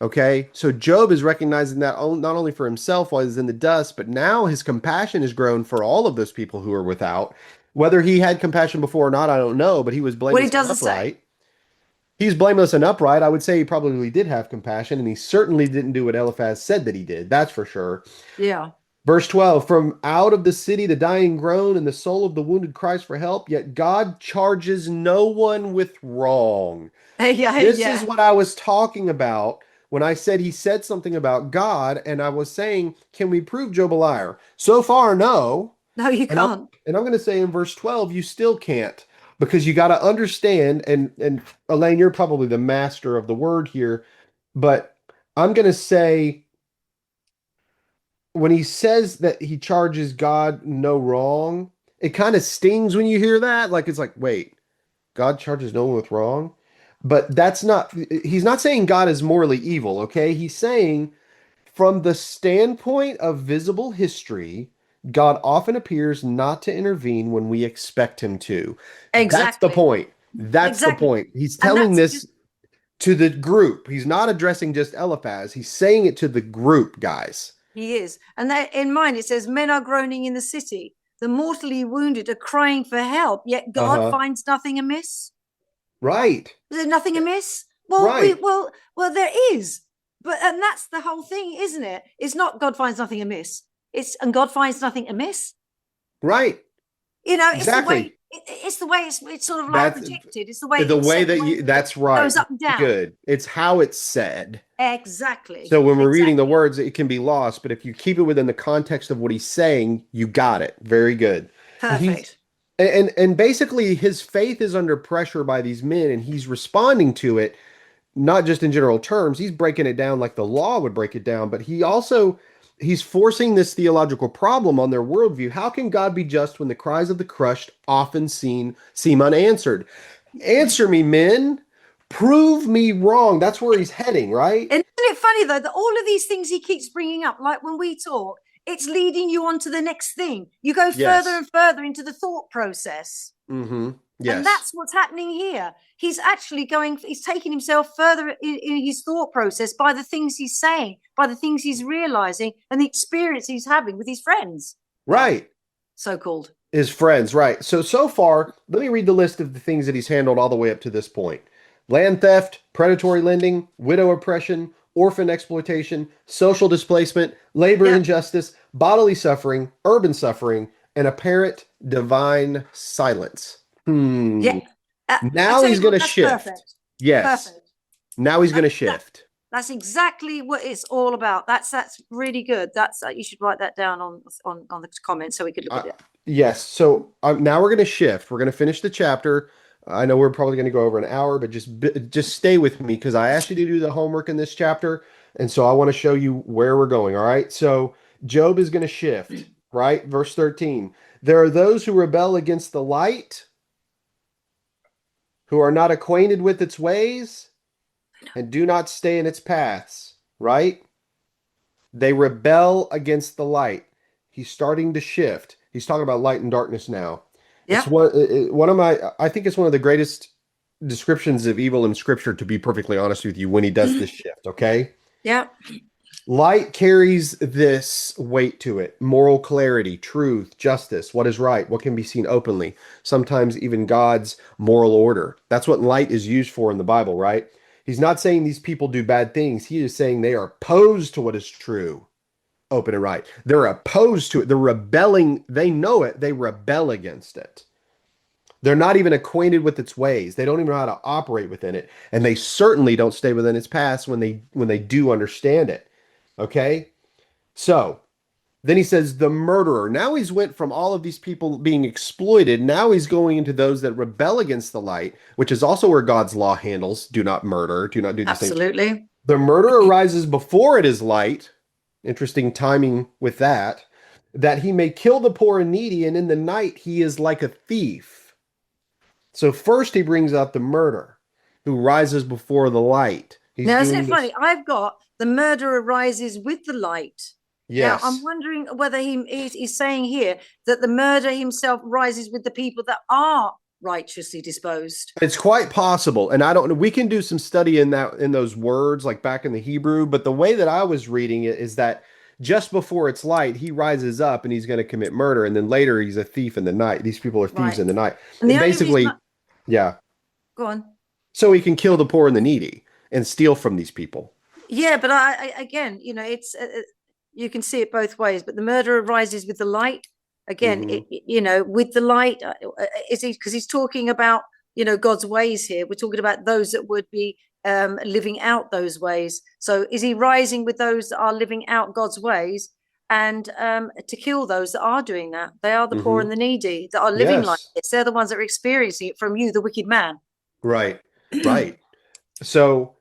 Speaker 1: Okay, so Job is recognizing that not only for himself while he's in the dust, but now his compassion has grown for all of those people who are without. Whether he had compassion before or not, I don't know, but he was
Speaker 2: what he
Speaker 1: blameless and
Speaker 2: doesn't say.
Speaker 1: upright. He's blameless and upright. I would say he probably did have compassion, and he certainly didn't do what Eliphaz said that he did. That's for sure.
Speaker 2: Yeah,
Speaker 1: Verse 12, from out of the city the dying groan, and the soul of the wounded cries for help, yet God charges no one with wrong.
Speaker 2: yeah,
Speaker 1: This is
Speaker 2: yeah.
Speaker 1: what I was talking about when I said he said something about God, and I was saying, can we prove Job a liar? So far, no.
Speaker 2: No, you
Speaker 1: And I'm
Speaker 2: can't.
Speaker 1: and I'm going to say in verse 12, you still can't because you got to understand. And Elaine, you're probably the master of the word here, but I'm going to say when he says that he charges God no wrong, it kind of stings when you hear that. Like it's like, wait, God charges no one with wrong. But that's not, he's not saying God is morally evil, okay? He's saying from the standpoint of visible history, God often appears not to intervene when we expect him to. That's the
Speaker 2: Exactly,
Speaker 1: point. That's the
Speaker 2: exactly.
Speaker 1: point. He's
Speaker 2: And
Speaker 1: telling
Speaker 2: that's just
Speaker 1: this to the group. He's not addressing just Eliphaz. He's saying it to the group, guys.
Speaker 2: he is. And that in mine it says, "Men are groaning in the city. The mortally wounded are crying for help. Yet God
Speaker 1: Uh-huh.
Speaker 2: finds nothing amiss."
Speaker 1: Right.
Speaker 2: Is there nothing amiss? Well,
Speaker 1: Right.
Speaker 2: there is. But and that's the whole thing, isn't it? It's not God finds nothing amiss. It's and God finds nothing amiss.
Speaker 1: Right.
Speaker 2: It's the way
Speaker 1: Exactly.
Speaker 2: it's the way it's sort of like
Speaker 1: That's
Speaker 2: projected. It's the way
Speaker 1: the
Speaker 2: it's
Speaker 1: way
Speaker 2: said, the
Speaker 1: that
Speaker 2: way
Speaker 1: you,
Speaker 2: it
Speaker 1: that's right.
Speaker 2: goes up and down.
Speaker 1: Good. It's how it's said.
Speaker 2: Exactly.
Speaker 1: So when we're reading the
Speaker 2: Exactly.
Speaker 1: words, it can be lost, but if you keep it within the context of what he's saying, you got it. Very good. And he's
Speaker 2: Perfect.
Speaker 1: and basically his faith is under pressure by these men and he's responding to it not just in general terms. He's breaking it down like the law would break it down, but he's forcing this theological problem on their worldview. How can God be just when the cries of the crushed often seem unanswered? Answer me, men. Prove me wrong. That's where he's heading, right?
Speaker 2: And isn't it funny though that all of these things he keeps bringing up, like when we talk, it's leading you on to the next thing. You go further
Speaker 1: Yes.
Speaker 2: and further into the thought process.
Speaker 1: Mm-hmm.
Speaker 2: And
Speaker 1: Yes.
Speaker 2: that's what's happening here. He's actually he's taking himself further in his thought process by the things he's saying, by the things he's realizing, and the experience he's having with his friends. Well,
Speaker 1: Right.
Speaker 2: so called.
Speaker 1: His friends, right. So far, let me read the list of the things that he's handled all the way up to this point. Land theft, predatory lending, widow oppression, orphan exploitation, social displacement, labor
Speaker 2: Yeah.
Speaker 1: injustice, bodily suffering, urban suffering, and apparent divine silence.
Speaker 2: Yeah. I
Speaker 1: Now
Speaker 2: tell
Speaker 1: he's
Speaker 2: you
Speaker 1: going
Speaker 2: what,
Speaker 1: to
Speaker 2: that's
Speaker 1: shift.
Speaker 2: perfect.
Speaker 1: Yes.
Speaker 2: Perfect.
Speaker 1: Now he's going to
Speaker 2: That,
Speaker 1: shift.
Speaker 2: that's exactly what it's all about. That's really good. That's you should write that down on the comments so we could look
Speaker 1: Uh,
Speaker 2: at it.
Speaker 1: yes. So now we're going to shift. We're going to finish the chapter. I know we're probably going to go over an hour, but just stay with me because I asked you to do the homework in this chapter, and so I want to show you where we're going. All right. So Job is going to shift. Right. Verse 13. There are those who rebel against the light, who are not acquainted with its ways, and do not stay in its paths. Right. They rebel against the light. He's starting to shift. He's talking about light and darkness now. It's
Speaker 2: Yeah.
Speaker 1: one of my I think it's one of the greatest descriptions of evil in scripture, to be perfectly honest with you, when he does this shift, okay?
Speaker 2: Yeah.
Speaker 1: Light carries this weight to it: moral clarity, truth, justice, what is right, what can be seen openly, sometimes even God's moral order. That's what light is used for in the Bible, right? He's not saying these people do bad things. He is saying they are opposed to what is true, open and right. They're opposed to it. They're rebelling. They know it. They rebel against it. They're not even acquainted with its ways. They don't even know how to operate within it. And they certainly don't stay within its paths when they do understand it. Okay? So then he says the murderer. Now he's went from all of these people being exploited. Now he's going into those that rebel against the light, which is also where God's law handles. Do not murder. Do not do these things.
Speaker 2: Absolutely.
Speaker 1: The murderer arises before it is light. Interesting timing with that. That he may kill the poor and needy, and in the night he is like a thief. So first he brings out the murder, who rises before the light. He's
Speaker 2: Now, isn't
Speaker 1: doing
Speaker 2: it
Speaker 1: this.
Speaker 2: funny? I've got the murderer rises with the light. Now, I'm
Speaker 1: Yes.
Speaker 2: wondering whether he's saying here that the murderer himself rises with the people that are righteously disposed.
Speaker 1: It's quite possible. And I don't know. We can do some study in those words, like back in the Hebrew. But the way that I was reading it is that just before it's light, he rises up and he's going to commit murder. And then later he's a thief in the night. These people are thieves
Speaker 2: Right.
Speaker 1: in the night.
Speaker 2: And the
Speaker 1: And
Speaker 2: only reason
Speaker 1: basically, yeah.
Speaker 2: go on.
Speaker 1: So he can kill the poor and the needy and steal from these people.
Speaker 2: Yeah, but I again, it's you can see it both ways. But the murderer rises with the light. Again,
Speaker 1: Hmm.
Speaker 2: with the light, is he because he's talking about God's ways here? We're talking about those that would be living out those ways. So is he rising with those that are living out God's ways and to kill those that are doing that? They are the poor
Speaker 1: Hmm.
Speaker 2: and the needy that are living like
Speaker 1: Yes.
Speaker 2: this. They're the ones that are experiencing it from you, the wicked man.
Speaker 1: Right. Right. So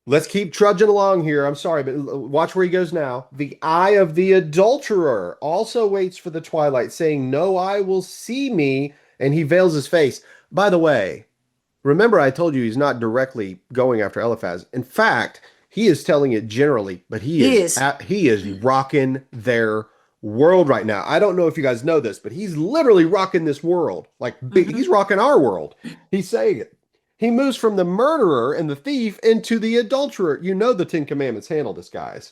Speaker 1: let's keep trudging along here. I'm sorry, but watch where he goes now. The eye of the adulterer also waits for the twilight, saying, no eye will see me, and he veils his face. By the way, remember I told you he's not directly going after Eliphaz. In fact, he is telling it generally, but
Speaker 2: He is.
Speaker 1: he is rocking their world right now. I don't know if you guys know this, but he's literally rocking this world. Like he's rocking our world. He's saying it. He moves from the murderer and the thief into the adulterer. You know the Ten Commandments handle this, guys.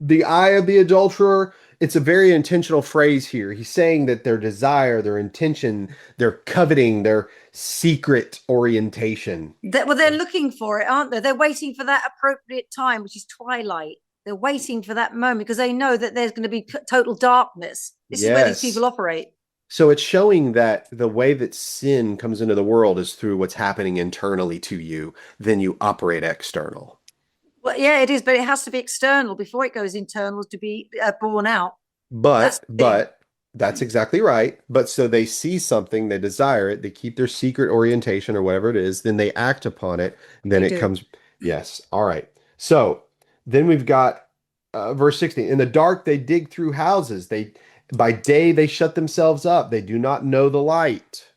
Speaker 1: The eye of the adulterer, it's a very intentional phrase here. He's saying that their desire, their intention, their coveting, their secret orientation.
Speaker 2: They're looking for it, aren't they? They're waiting for that appropriate time, which is twilight. They're waiting for that moment because they know that there's going to be total darkness. This is where these
Speaker 1: Yes.
Speaker 2: people operate.
Speaker 1: So it's showing that the way that sin comes into the world is through what's happening internally to you, then you operate external.
Speaker 2: Well, yeah, it is, but it has to be external before it goes internal to be born out. That's
Speaker 1: But
Speaker 2: the thing.
Speaker 1: but that's exactly right. But so they see something, they desire it, they keep their secret orientation or whatever it is, then they act upon it, then
Speaker 2: They
Speaker 1: it
Speaker 2: do.
Speaker 1: comes. Yes. All right. So then we've got verse 16. In the dark they dig through houses. They by day they shut themselves up. They do not know the light.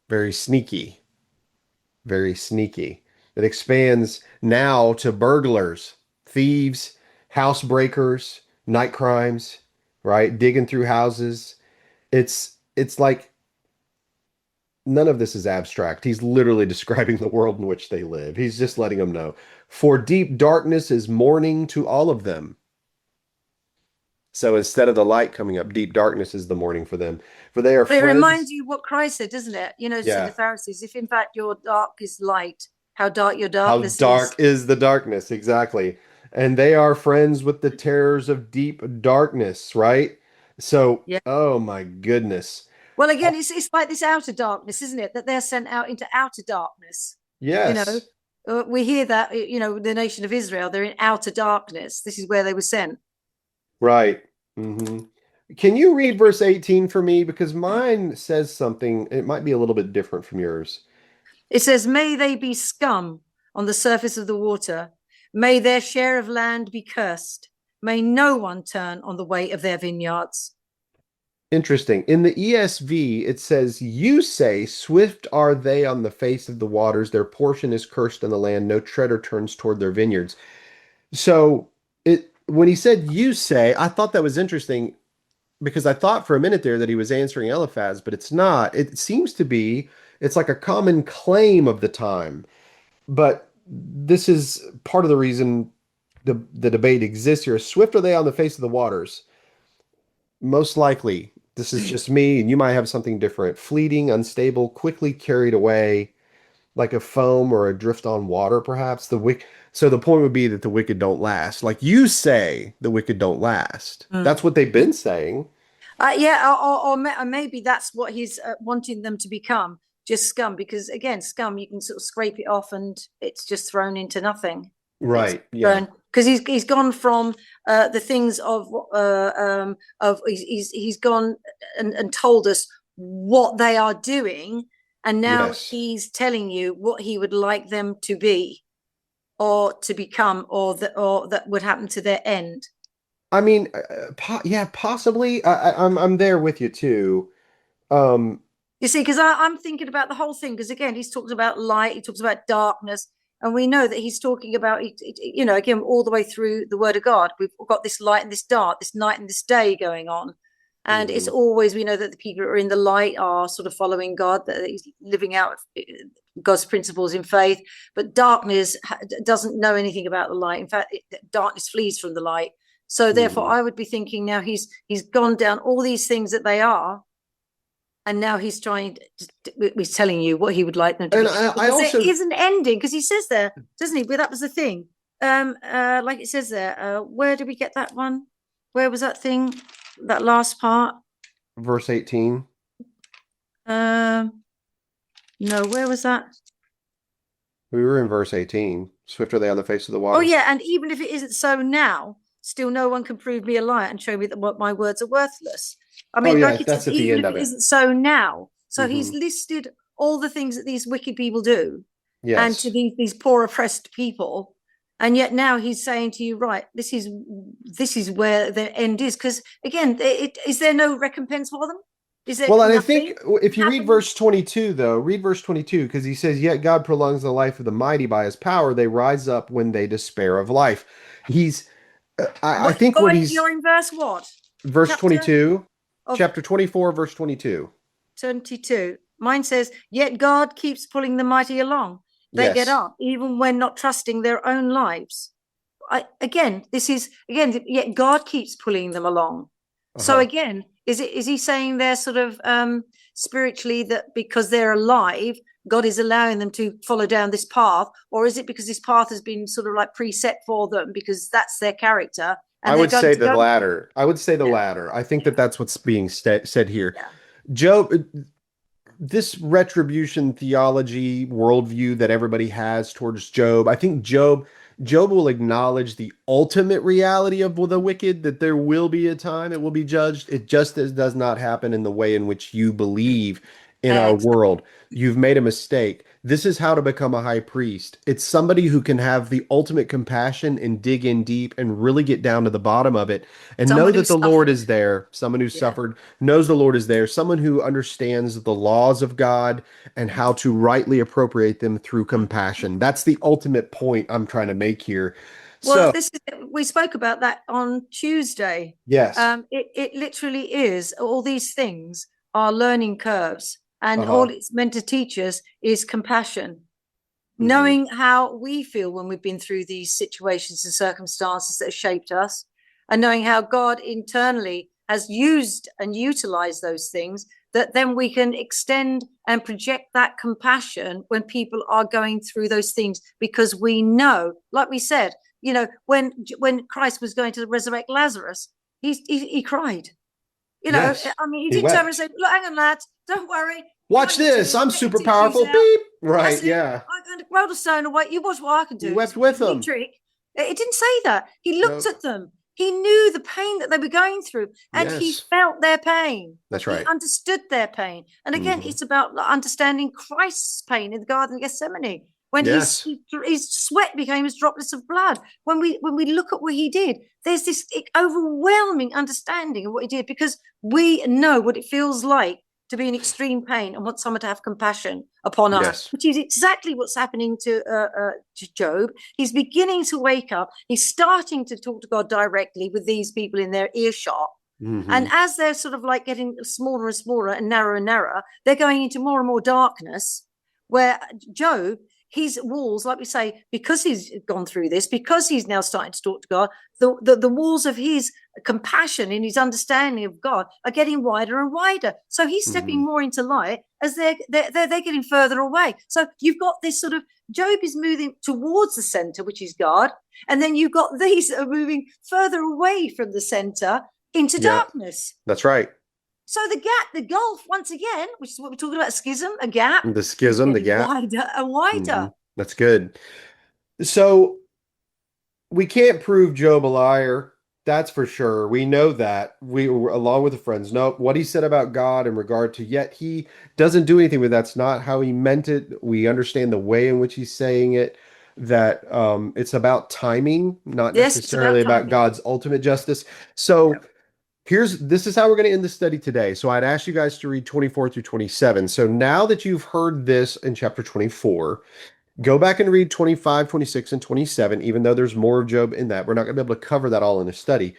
Speaker 1: Very sneaky. Very sneaky. It expands now to burglars, thieves, housebreakers, night crimes, right? Digging through houses. It's like none of this is abstract. He's literally describing the world in which they live. He's just letting them know. For deep darkness is morning to all of them. So instead of the light coming up, deep darkness is the morning for them. For they are
Speaker 2: But it reminds
Speaker 1: friends.
Speaker 2: you what Christ said, doesn't it? You know, to the
Speaker 1: Yeah.
Speaker 2: Pharisees, if in fact your dark is light, how dark your
Speaker 1: How
Speaker 2: darkness
Speaker 1: dark
Speaker 2: is.
Speaker 1: is the darkness? Exactly. And they are friends with the terrors of deep darkness, right? So,
Speaker 2: Yeah.
Speaker 1: oh my goodness.
Speaker 2: Well,
Speaker 1: Uh,
Speaker 2: again, it's like this outer darkness, isn't it? That they're sent out into outer darkness. You know,
Speaker 1: Yes,
Speaker 2: we hear that, you know, the nation of Israel, they're in outer darkness. This is where they were sent.
Speaker 1: right. hmm Can you read verse 18 for me? Because mine says something, it might be a little bit different from yours.
Speaker 2: It says, may they be scum on the surface of the water. May their share of land be cursed. May no one turn on the way of their vineyards.
Speaker 1: Interesting. In the ESV, it says, You say, Swift are they on the face of the waters, their portion is cursed in the land, no treader turns toward their vineyards. So it when he said you say, I thought that was interesting because I thought for a minute there that he was answering Eliphaz, but it's not. It seems to be, it's like a common claim of the time. But this is part of the reason the debate exists here. Swift are they on the face of the waters? Most likely, this is just me, and you might have something different. Fleeting, unstable, quickly carried away, like a foam or a drift on water, perhaps. So the point would be that the wicked don't last. Like you say, the wicked don't last. That's
Speaker 2: Mm.
Speaker 1: what they've been saying.
Speaker 2: Yeah, or maybe that's what he's wanting them to become, just scum. Because again, scum, you can sort of scrape it off, and it's just thrown into nothing. It's
Speaker 1: Right. Yeah.
Speaker 2: thrown because he's gone from the things of he's gone and told us what they are doing, and now
Speaker 1: Yes.
Speaker 2: he's telling you what he would like them to be or to become, or that would happen to their end.
Speaker 1: I mean, yeah, possibly. I'm there with you too. Um,
Speaker 2: You see, because I'm thinking about the whole thing. Because again, he's talked about light, he talks about darkness, and we know that he's talking about, you know, again, all the way through the Word of God. We've got this light and this dark, this night and this day going on, and it's
Speaker 1: mhm.
Speaker 2: always, we know that the people who are in the light are sort of following God, that he's living out God's principles in faith. But darkness doesn't know anything about the light. In fact, darkness flees from the light. So therefore,
Speaker 1: Mhm.
Speaker 2: I would be thinking now he's gone down all these things that they are, and now he's he's telling you what he would like them to
Speaker 1: And
Speaker 2: be,
Speaker 1: I
Speaker 2: because there
Speaker 1: also
Speaker 2: is an ending, because he says there, doesn't he? But that was the thing, like it says there, where did we get that one? Where was that thing, that last part?
Speaker 1: verse 18.
Speaker 2: um no, where was that?
Speaker 1: We were in verse 18. Swift are they on the face of the
Speaker 2: Oh
Speaker 1: waters.
Speaker 2: yeah, and even if it isn't so now, still no one can prove me a liar and show me that what my words are worthless. I
Speaker 1: Oh
Speaker 2: mean,
Speaker 1: yeah,
Speaker 2: like it says,
Speaker 1: that's at the
Speaker 2: even
Speaker 1: end
Speaker 2: if
Speaker 1: of
Speaker 2: it
Speaker 1: it.
Speaker 2: isn't so now, so he's
Speaker 1: hmm
Speaker 2: listed all the things that these wicked people do, and to
Speaker 1: Yes.
Speaker 2: these poor oppressed people, and yet now he's saying to you, right, this is where the end is, because again, is there no recompense for them? Is there
Speaker 1: Well, and I
Speaker 2: nothing
Speaker 1: think if you read
Speaker 2: happening?
Speaker 1: verse 22, though, read verse 22, because he says, Yet God prolongs the life of the mighty by his power. They rise up when they despair of life. He's, I
Speaker 2: What
Speaker 1: think what he's,
Speaker 2: you're in verse what
Speaker 1: verse
Speaker 2: chapter
Speaker 1: 22,
Speaker 2: of
Speaker 1: chapter 24, verse 22.
Speaker 2: 22? Mine says, yet God keeps pulling the mighty along. They get
Speaker 1: Yes.
Speaker 2: up even when not trusting their own lives. Again, this is, again, yet God keeps pulling them along. So
Speaker 1: Uh-huh.
Speaker 2: again, is he saying they're sort of spiritually, that because they're alive, God is allowing them to follow down this path, or is it because this path has been sort of like preset for them because that's their character
Speaker 1: I
Speaker 2: and they're
Speaker 1: would
Speaker 2: going
Speaker 1: say
Speaker 2: to
Speaker 1: the
Speaker 2: go?
Speaker 1: latter. I would say the
Speaker 2: Yeah,
Speaker 1: latter. I think
Speaker 2: yeah,
Speaker 1: that that's what's being said here.
Speaker 2: yeah.
Speaker 1: Job, this retribution theology worldview that everybody has towards Job, I think Job will acknowledge the ultimate reality of the wicked, that there will be a time it will be judged. It just does not happen in the way in which you believe in our
Speaker 2: Exactly.
Speaker 1: world. You've made a mistake. This is how to become a high priest. It's somebody who can have the ultimate compassion and dig in deep and really get down to the bottom of it and know
Speaker 2: Someone
Speaker 1: that
Speaker 2: who's
Speaker 1: the Lord
Speaker 2: suffered.
Speaker 1: is there. Someone who
Speaker 2: Yeah.
Speaker 1: suffered knows the Lord is there. Someone who understands the laws of God and how to rightly appropriate them through compassion. That's the ultimate point I'm trying to make here.
Speaker 2: Well,
Speaker 1: So,
Speaker 2: we spoke about that on Tuesday.
Speaker 1: yes.
Speaker 2: It literally is, all these things are learning curves, and all
Speaker 1: Uh-huh.
Speaker 2: it's meant to teach us is compassion,
Speaker 1: Hmm.
Speaker 2: knowing how we feel when we've been through these situations and circumstances that have shaped us, and knowing how God internally has used and utilized those things, that then we can extend and project that compassion when people are going through those things, because we know, like we said, when Christ was going to resurrect Lazarus, he cried.
Speaker 1: Yes.
Speaker 2: I mean, he
Speaker 1: He
Speaker 2: didn't turn and
Speaker 1: wept.
Speaker 2: say, "Look, hang on, lads, don't worry,
Speaker 1: Watch
Speaker 2: wipe your
Speaker 1: this.
Speaker 2: tears,
Speaker 1: I'm
Speaker 2: get your
Speaker 1: super
Speaker 2: tissues
Speaker 1: powerful.
Speaker 2: out.
Speaker 1: Beep.
Speaker 2: That's
Speaker 1: Right.
Speaker 2: it.
Speaker 1: Yeah.
Speaker 2: I'm going to roll the stone away. You watch what I can
Speaker 1: He
Speaker 2: do.
Speaker 1: wept with
Speaker 2: It's a neat
Speaker 1: them.
Speaker 2: trick." It didn't say that. He looked
Speaker 1: No.
Speaker 2: at them. He knew the pain that they were going through, and he
Speaker 1: Yes.
Speaker 2: felt their pain.
Speaker 1: That's
Speaker 2: He
Speaker 1: right.
Speaker 2: understood their pain. And again,
Speaker 1: Hmm.
Speaker 2: it's about understanding Christ's pain in the Garden of Gethsemane, when
Speaker 1: Yes.
Speaker 2: his sweat became as droplets of blood. When we look at what he did, there's this overwhelming understanding of what he did, because we know what it feels like to be in extreme pain and want someone to have compassion upon us,
Speaker 1: Yes.
Speaker 2: which is exactly what's happening to Job. He's beginning to wake up. He's starting to talk to God directly with these people in their earshot. And
Speaker 1: Hmm.
Speaker 2: as they're sort of like getting smaller and smaller and narrower, they're going into more and more darkness, where Job, his walls, like we say, because he's gone through this, because he's now starting to talk to God, the walls of his compassion and his understanding of God are getting wider and wider. So he's
Speaker 1: Hmm.
Speaker 2: stepping more into light as they're getting further away. So you've got this sort of, Job is moving towards the center, which is God, and then you've got these that are moving further away from the center into
Speaker 1: Yeah.
Speaker 2: darkness.
Speaker 1: That's right.
Speaker 2: So the gap, the gulf, once again, which is what we're talking about, schism, a gap,
Speaker 1: The
Speaker 2: is
Speaker 1: schism, the
Speaker 2: getting
Speaker 1: gap.
Speaker 2: wider and
Speaker 1: Hmm.
Speaker 2: wider.
Speaker 1: That's good. So we can't prove Job a liar. That's for sure. We know that. We, along with the friends, know what he said about God in regard to, yet he doesn't do anything with that's not how he meant it. We understand the way in which he's saying it, that it's about timing, not
Speaker 2: Yes, it's
Speaker 1: necessarily
Speaker 2: about
Speaker 1: about
Speaker 2: timing.
Speaker 1: God's ultimate justice.
Speaker 2: Yeah.
Speaker 1: So this is how we're going to end the study today. So I'd ask you guys to read 24 through 27. So now that you've heard this in chapter 24, go back and read 25, 26, and 27, even though there's more of Job in that. We're not going to be able to cover that all in a study.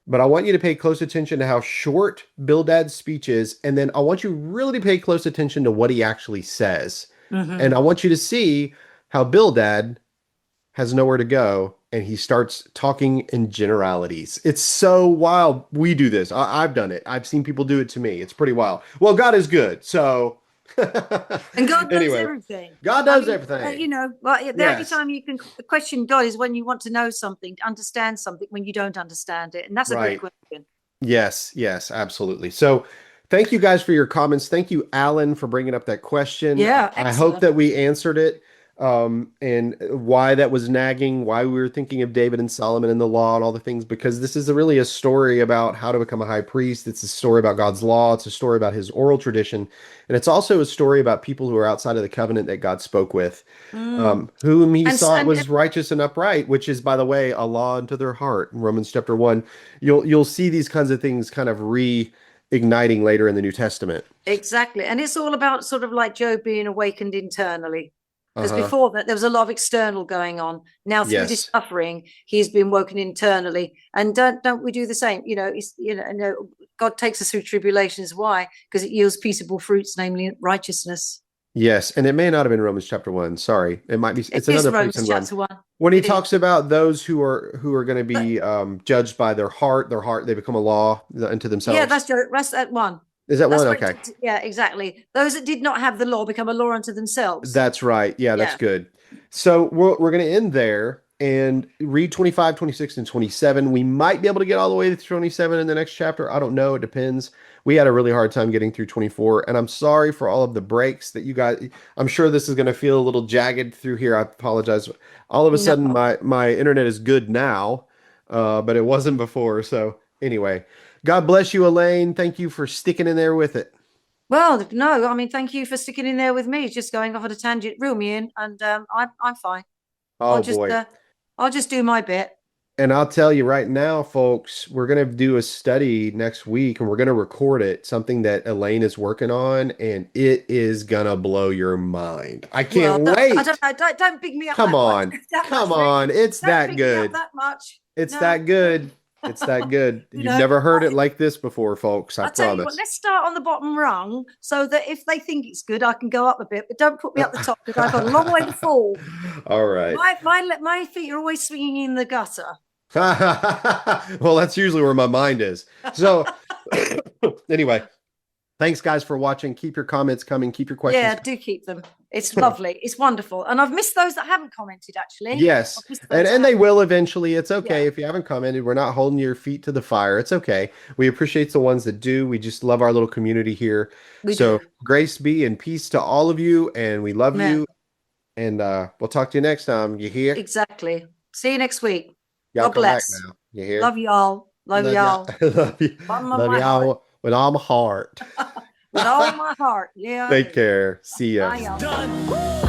Speaker 1: But I want you to pay close attention to how short Bildad's speech is, and then I want you really to pay close attention to what he actually says. And
Speaker 2: Mm-hmm.
Speaker 1: I want you to see how Bildad has nowhere to go and he starts talking in generalities. It's so wild. We do this. I've done it. I've seen people do it to me. It's pretty wild. Well, God is good. So,
Speaker 2: And God knows
Speaker 1: anyway,
Speaker 2: everything.
Speaker 1: God
Speaker 2: I
Speaker 1: does
Speaker 2: mean,
Speaker 1: everything.
Speaker 2: well, the only
Speaker 1: Yes.
Speaker 2: time you can question God is when you want to know something, understand something, when you don't understand it. And that's a good
Speaker 1: Right.
Speaker 2: question.
Speaker 1: Yes, yes, absolutely. So, thank you guys for your comments. Thank you, Alan, for bringing up that question.
Speaker 2: Yeah,
Speaker 1: I hope
Speaker 2: excellent.
Speaker 1: that we answered it, and why that was nagging, why we were thinking of David and Solomon and the law and all the things, because this is really a story about how to become a high priest. It's a story about God's law. It's a story about his oral tradition. And it's also a story about people who are outside of the covenant that God spoke with,
Speaker 2: Mm.
Speaker 1: whom he
Speaker 2: And,
Speaker 1: saw
Speaker 2: and
Speaker 1: was righteous and upright, which is, by the way, a law unto their heart. In Romans chapter 1, you'll see these kinds of things kind of reigniting later in the New Testament.
Speaker 2: exactly. And it's all about sort of like Job being awakened internally. Because
Speaker 1: Uh-huh.
Speaker 2: before that, there was a lot of external going on. Now, through this
Speaker 1: Yes.
Speaker 2: suffering, he's been woken internally. And don't we do the same? God takes us through tribulations. Why? Because it yields peaceable fruits, namely righteousness.
Speaker 1: Yes, and it may not have been Romans chapter 1. Sorry. It might be
Speaker 2: It
Speaker 1: it's
Speaker 2: is
Speaker 1: another place
Speaker 2: Romans
Speaker 1: in Rome.
Speaker 2: chapter 1.
Speaker 1: When he
Speaker 2: It is.
Speaker 1: talks about those who are going to
Speaker 2: But
Speaker 1: be judged by their heart, they become a law unto
Speaker 2: yeah,
Speaker 1: themselves.
Speaker 2: that's that one.
Speaker 1: Is that
Speaker 2: That's
Speaker 1: one?
Speaker 2: what
Speaker 1: Okay.
Speaker 2: yeah, exactly. Those that did not have the law become a law unto themselves.
Speaker 1: That's right. Yeah, that's
Speaker 2: Yeah.
Speaker 1: good. So we're going to end there. and read 25, 26, and 27. We might be able to get all the way to 27 in the next chapter. I don't know. It depends. We had a really hard time getting through 24, and I'm sorry for all of the breaks that you guys. I'm sure this is going to feel a little jagged through here. I apologize. All of a
Speaker 2: No.
Speaker 1: sudden, my internet is good now, but it wasn't before. So anyway, God bless you, Elaine. Thank you for sticking in there with it.
Speaker 2: Well, no, I mean, thank you for sticking in there with me. Just going off at a tangent, reel me in, and I'm fine. I'll
Speaker 1: Oh
Speaker 2: just
Speaker 1: boy.
Speaker 2: I'll just do my bit.
Speaker 1: And I'll tell you right now, folks, we're going to do a study next week and we're going to record it, something that Elaine is working on, and it is going to blow your mind. I
Speaker 2: Well,
Speaker 1: can't
Speaker 2: I don't
Speaker 1: wait.
Speaker 2: know. Don't big me up
Speaker 1: Come
Speaker 2: that much.
Speaker 1: on.
Speaker 2: That much,
Speaker 1: Come
Speaker 2: Rick.
Speaker 1: on. It's
Speaker 2: Don't
Speaker 1: that
Speaker 2: big me up
Speaker 1: good.
Speaker 2: that much.
Speaker 1: It's
Speaker 2: No.
Speaker 1: that good. It's that good.
Speaker 2: You
Speaker 1: You've
Speaker 2: know,
Speaker 1: never heard it like this before, folks. I
Speaker 2: I'll tell you what,
Speaker 1: promise.
Speaker 2: let's start on the bottom rung so that if they think it's good, I can go up a bit, but don't put me up the top because I've got a long way to fall.
Speaker 1: All right.
Speaker 2: My feet are always swinging in the gutter.
Speaker 1: Well, that's usually where my mind is. So, anyway, thanks guys for watching. Keep your comments coming. Keep your questions
Speaker 2: Yeah, do keep them. It's lovely. It's wonderful. And I've missed those that haven't commented, actually.
Speaker 1: Yes,
Speaker 2: I've missed
Speaker 1: and
Speaker 2: those that
Speaker 1: and they
Speaker 2: haven't.
Speaker 1: will eventually. It's
Speaker 2: Yeah,
Speaker 1: okay if you haven't commented. We're not holding your feet to the fire. It's okay. We appreciate the ones that do. We just love our little community here.
Speaker 2: we
Speaker 1: So
Speaker 2: do.
Speaker 1: grace be and peace to all of you, and we love
Speaker 2: Yeah,
Speaker 1: you. And we'll talk to you next time. You hear?
Speaker 2: exactly. See you next week.
Speaker 1: Y'all
Speaker 2: God
Speaker 1: come back
Speaker 2: bless.
Speaker 1: now. You hear?
Speaker 2: Love y'all. Love
Speaker 1: Love y'all.
Speaker 2: y'all.
Speaker 1: Love you.
Speaker 2: Bottom of
Speaker 1: Love
Speaker 2: my heart.
Speaker 1: y'all with all my heart.
Speaker 2: With all my heart. Yeah, I
Speaker 1: Take
Speaker 2: do.
Speaker 1: care. See ya.
Speaker 2: Bye, y'all.
Speaker 3: Done.